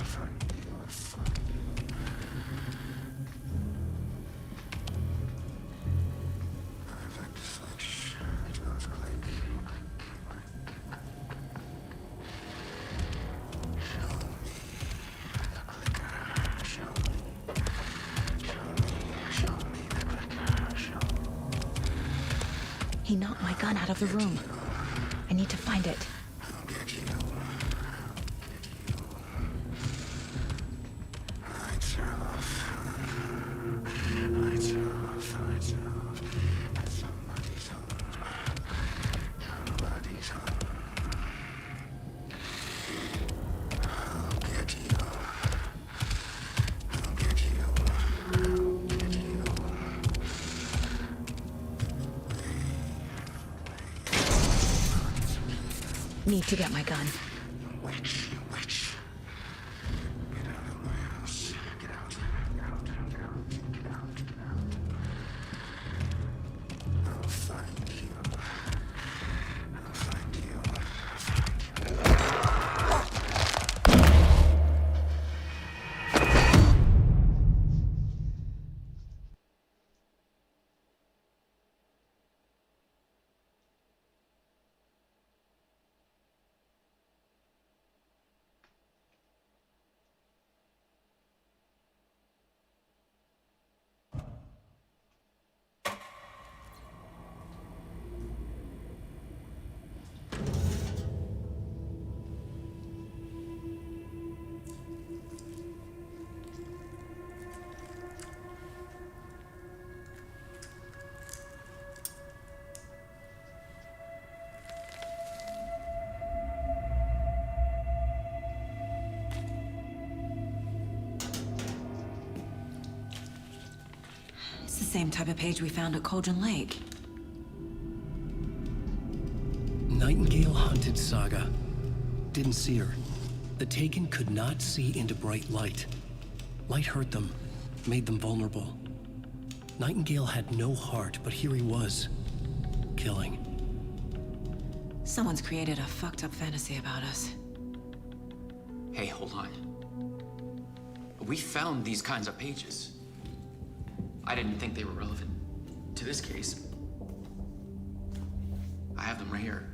He knocked my gun out of the room. I need to find it. Need to get my gun. It's the same type of page we found at Cauldron Lake. Nightingale hunted Saga. Didn't see her. The Taken could not see into bright light. Light hurt them, made them vulnerable. Nightingale had no heart, but here he was, killing. Someone's created a fucked up fantasy about us. Hey, hold on. We found these kinds of pages. I didn't think they were relevant to this case. I have them right here.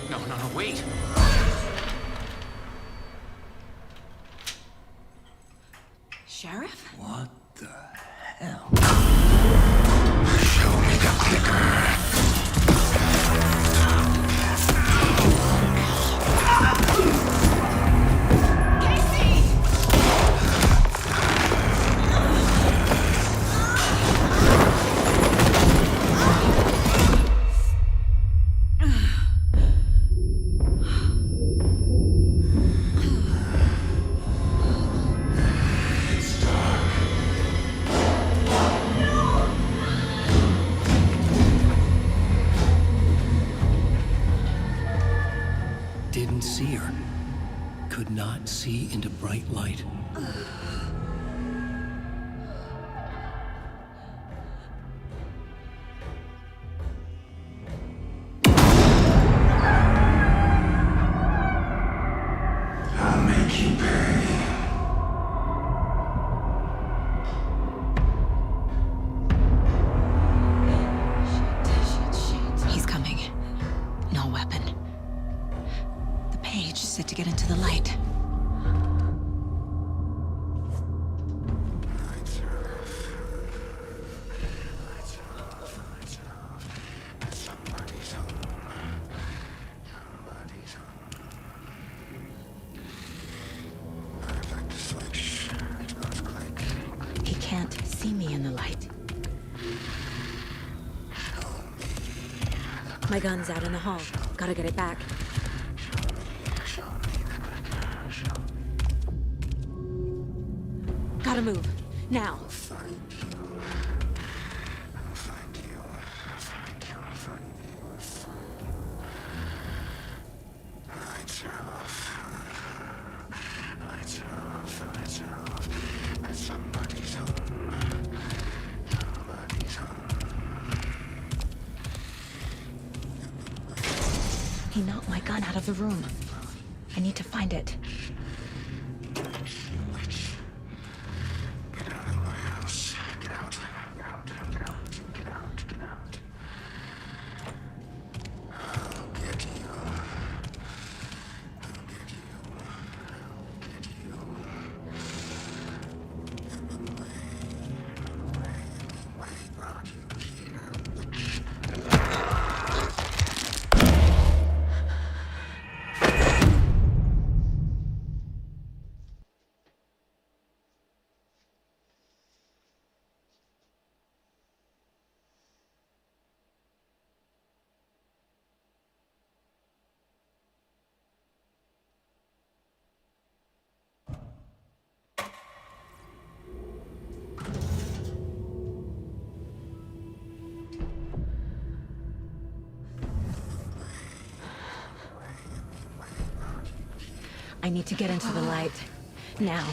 No, wait! Sheriff? What the hell? Show me the clicker. Didn't see her. Could not see into bright light. I'll make you pay. He's coming. No weapon. The page said to get into the light. My gun's out in the hall. Gotta get it back. Gotta move. Now. He knocked my gun out of the room. I need to find it. I need to get into the light. Now.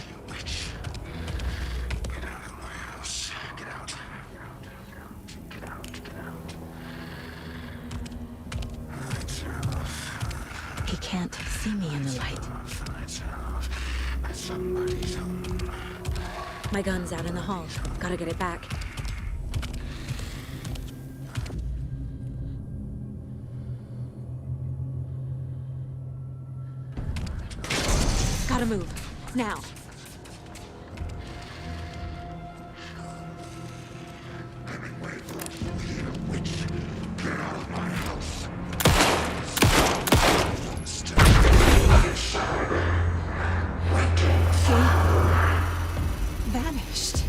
He can't see me in the light. My gun's out in the hall. Gotta get it back. Gotta move. Now. Vanished.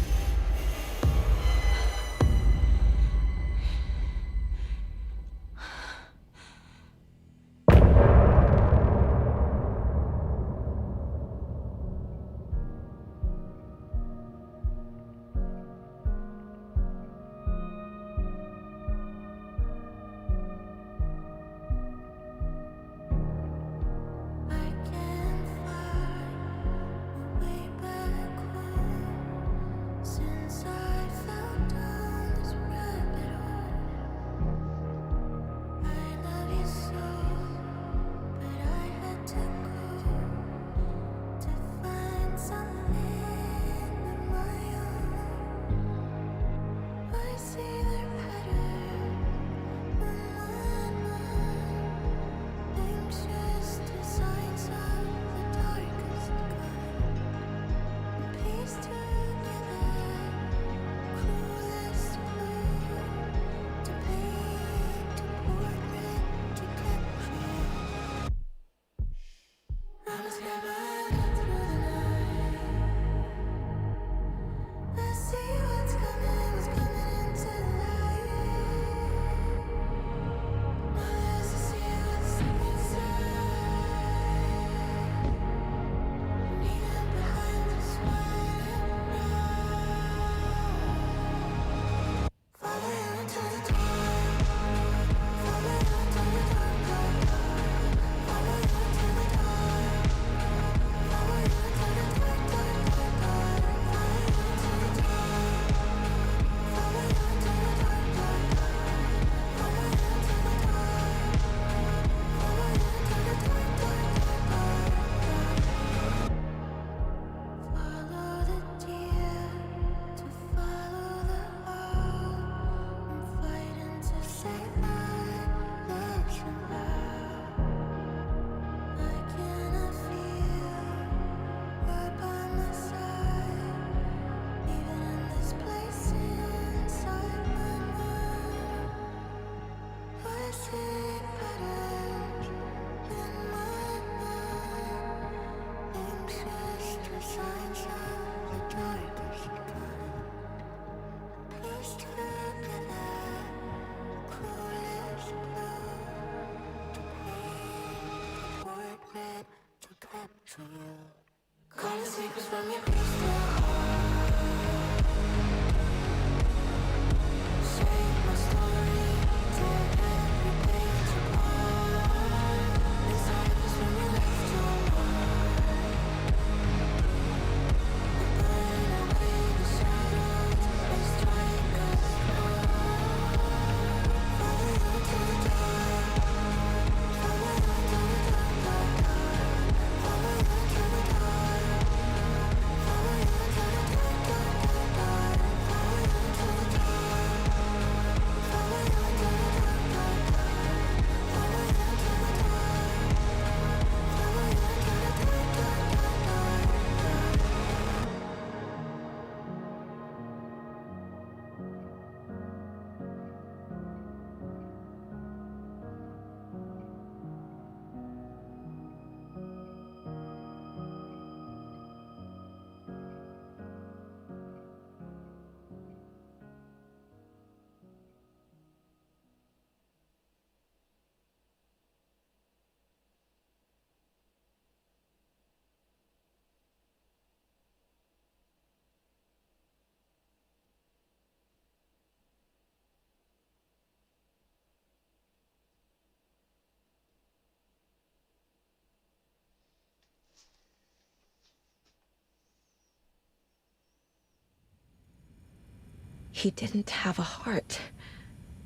He didn't have a heart,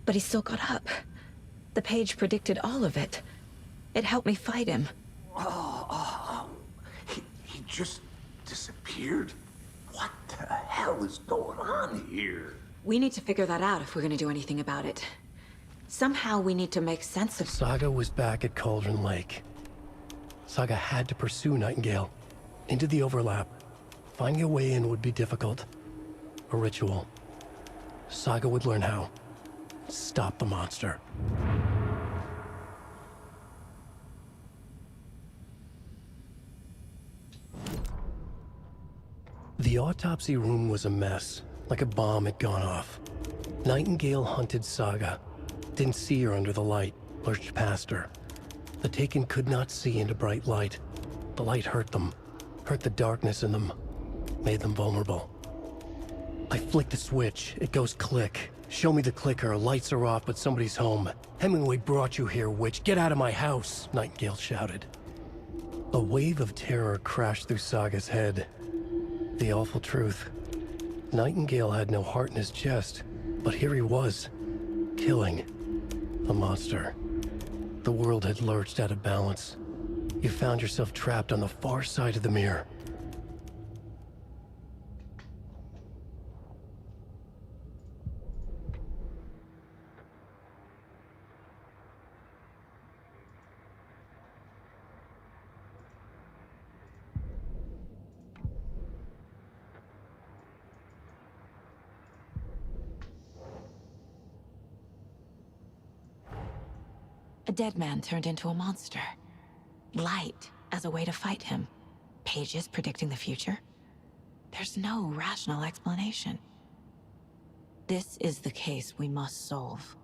but he still got up. The page predicted all of it. It helped me fight him. He just disappeared? What the hell is going on here? We need to figure that out if we're gonna do anything about it. Somehow we need to make sense of... Saga was back at Cauldron Lake. Saga had to pursue Nightingale. Into the overlap. Finding a way in would be difficult. A ritual. Saga would learn how. Stop the monster. The autopsy room was a mess, like a bomb had gone off. Nightingale hunted Saga. Didn't see her under the light, lurched past her. The Taken could not see into bright light. The light hurt them, hurt the darkness in them, made them vulnerable. I flick the switch, it goes click. Show me the clicker, lights are off, but somebody's home. Hemingway brought you here, witch. Get out of my house, Nightingale shouted. A wave of terror crashed through Saga's head. The awful truth. Nightingale had no heart in his chest, but here he was, killing a monster. The world had lurched out of balance. You found yourself trapped on the far side of the mirror. A dead man turned into a monster. Light as a way to fight him. Pages predicting the future. There's no rational explanation. This is the case we must solve.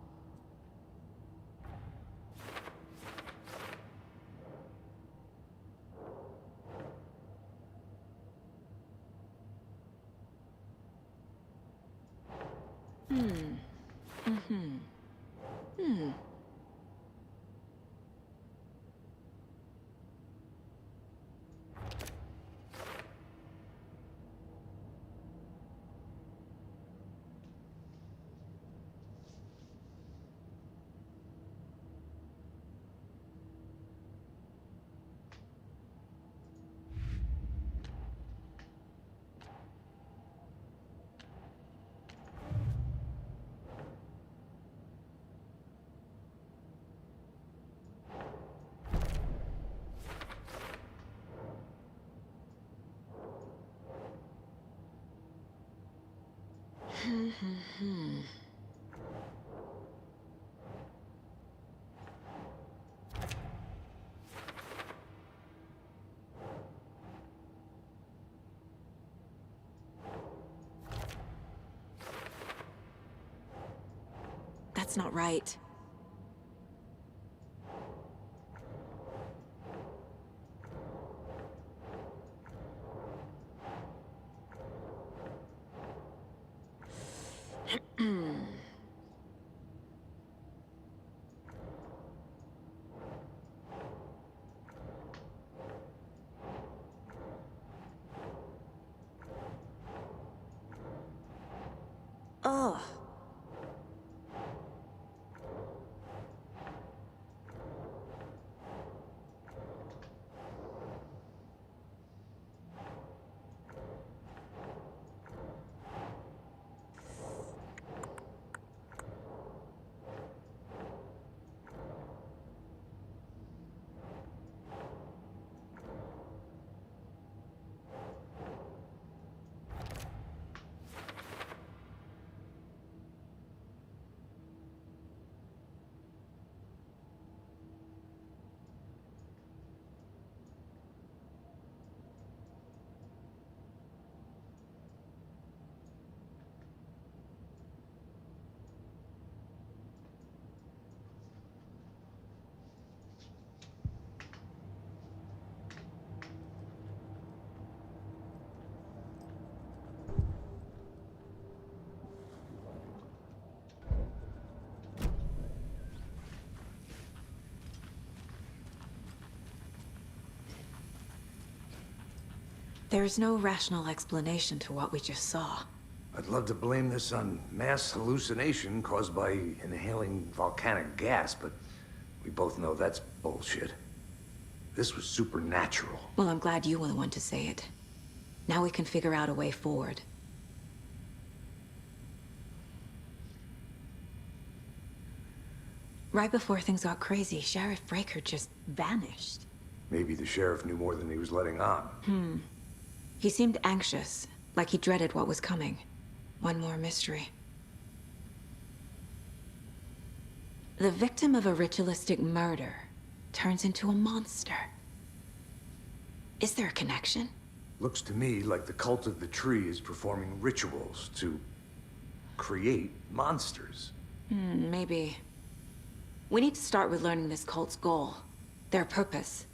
That's not right. There's no rational explanation to what we just saw. I'd love to blame this on mass hallucination caused by inhaling volcanic gas, but we both know that's bullshit. This was supernatural. Well, I'm glad you were the one to say it. Now we can figure out a way forward. Right before things got crazy, Sheriff Breaker just vanished. Maybe the sheriff knew more than he was letting on. He seemed anxious, like he dreaded what was coming. One more mystery. The victim of a ritualistic murder turns into a monster. Is there a connection? Looks to me like the cult of the tree is performing rituals to create monsters. Maybe. We need to start with learning this cult's goal, their purpose.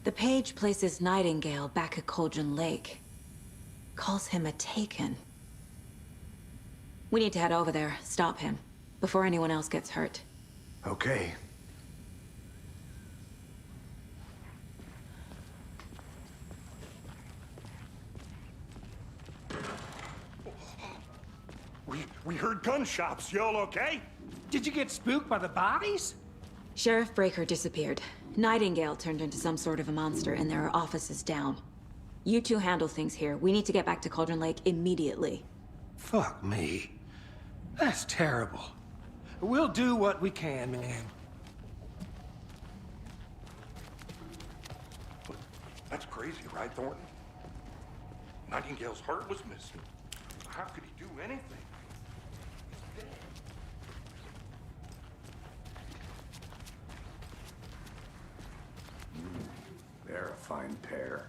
The page places Nightingale back at Cauldron Lake. Calls him a Taken. We need to head over there, stop him, before anyone else gets hurt. Okay. We heard gunshots. Y'all okay? Did you get spooked by the bodies? Sheriff Breaker disappeared. Nightingale turned into some sort of a monster, and there are offices down. You two handle things here. We need to get back to Cauldron Lake immediately. Fuck me. That's terrible. We'll do what we can, man. That's crazy, right, Thornton? Nightingale's heart was missing. How could he do anything? They're a fine pair.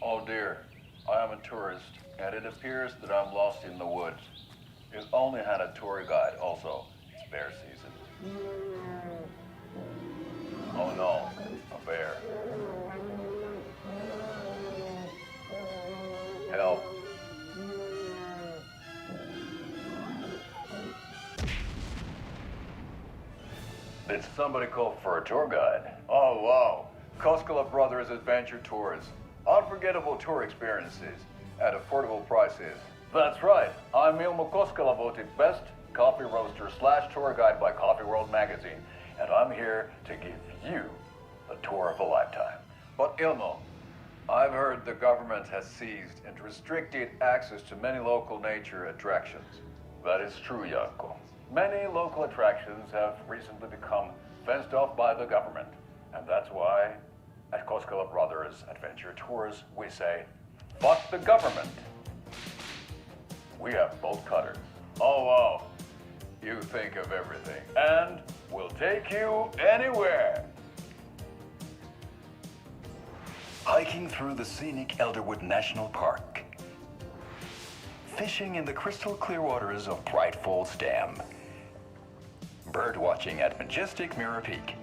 Oh dear, I am a tourist, and it appears that I'm lost in the woods. You only had a tour guide, also. It's bear season. Oh no, a bear. Help. Did somebody call for a tour guide? Oh wow, Koskela Brothers Adventure Tours. Unforgettable tour experiences at affordable prices. That's right, I'm Ilmo Koskela, voted best coffee roaster / tour guide by Coffee World magazine, and I'm here to give you the tour of a lifetime. But Ilmo, I've heard the government has seized and restricted access to many local nature attractions. That is true, Janko. Many local attractions have recently become fenced off by the government, and that's why at Koskela Brothers Adventure Tours, we say, fuck the government. We have bolt cutters. Oh, wow. You think of everything. And we'll take you anywhere. Hiking through the scenic Elderwood National Park. Fishing in the crystal clear waters of Bright Falls Dam. Bird watching at majestic Mirror Peak.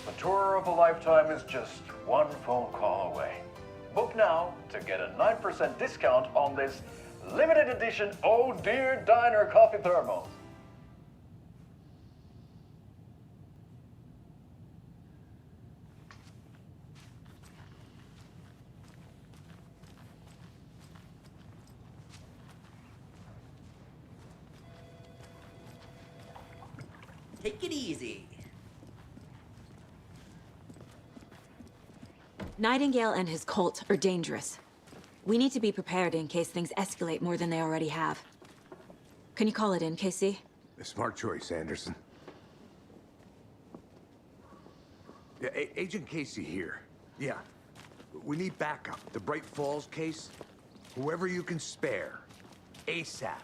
The tour of a lifetime is just one phone call away. Book now to get a 9% discount on this limited edition Oh Dear Diner coffee thermos. Take it easy. Nightingale and his cult are dangerous. We need to be prepared in case things escalate more than they already have. Can you call it in, Casey? A smart choice, Anderson. Yeah, Agent Casey here. Yeah. We need backup. The Bright Falls case. Whoever you can spare. ASAP.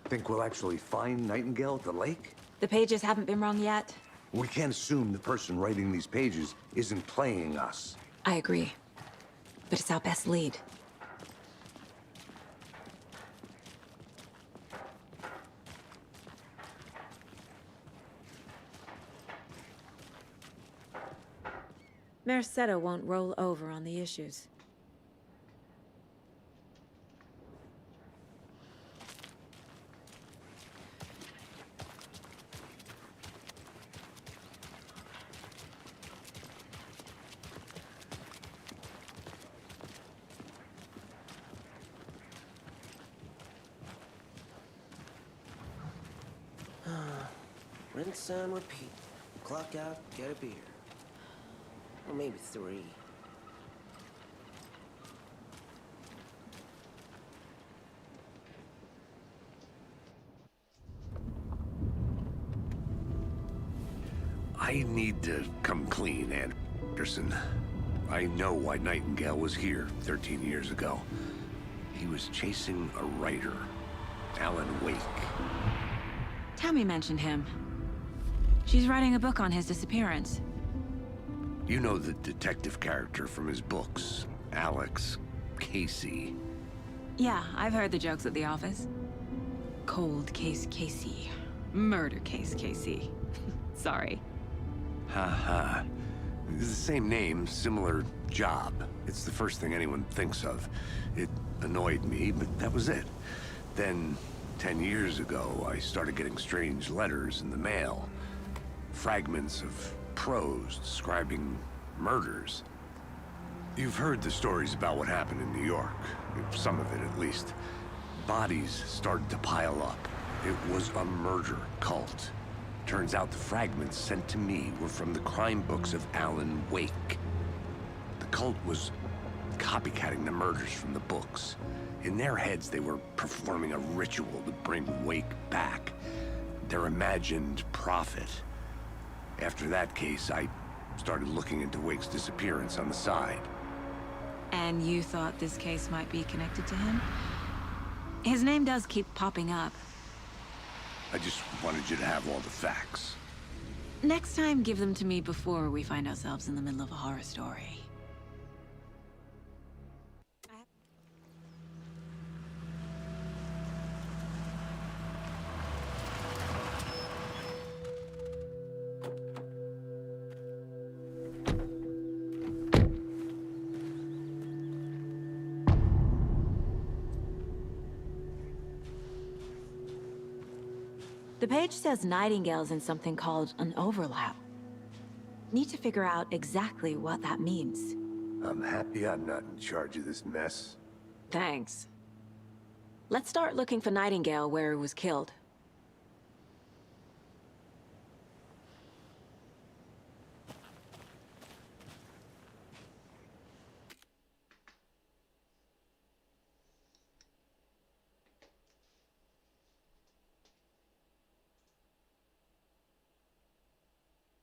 Think we'll actually find Nightingale at the lake? The pages haven't been wrong yet. We can't assume the person writing these pages isn't playing us. I agree. But it's our best lead. Mercado won't roll over on the issues. rinse and repeat. Clock out, get a beer. Or maybe 3. I need to come clean, Anderson. I know why Nightingale was here 13 years ago. He was chasing a writer, Alan Wake. Tammy mentioned him. She's writing a book on his disappearance. You know the detective character from his books, Alex Casey. Yeah, I've heard the jokes at the office. Cold case Casey. Murder case Casey. Sorry. Ha. It's the same name, similar job. It's the first thing anyone thinks of. It annoyed me, but that was it. Then, 10 years ago, I started getting strange letters in the mail. Fragments of prose describing murders. You've heard the stories about what happened in New York. Some of it, at least. Bodies started to pile up. It was a murder cult. Turns out the fragments sent to me were from the crime books of Alan Wake. The cult was copycatting the murders from the books. In their heads, they were performing a ritual to bring Wake back. Their imagined prophet. After that case, I started looking into Wake's disappearance on the side. And you thought this case might be connected to him? His name does keep popping up. I just wanted you to have all the facts. Next time, give them to me before we find ourselves in the middle of a horror story. The page says Nightingale's in something called an overlap. Need to figure out exactly what that means. I'm happy I'm not in charge of this mess. Thanks. Let's start looking for Nightingale where he was killed.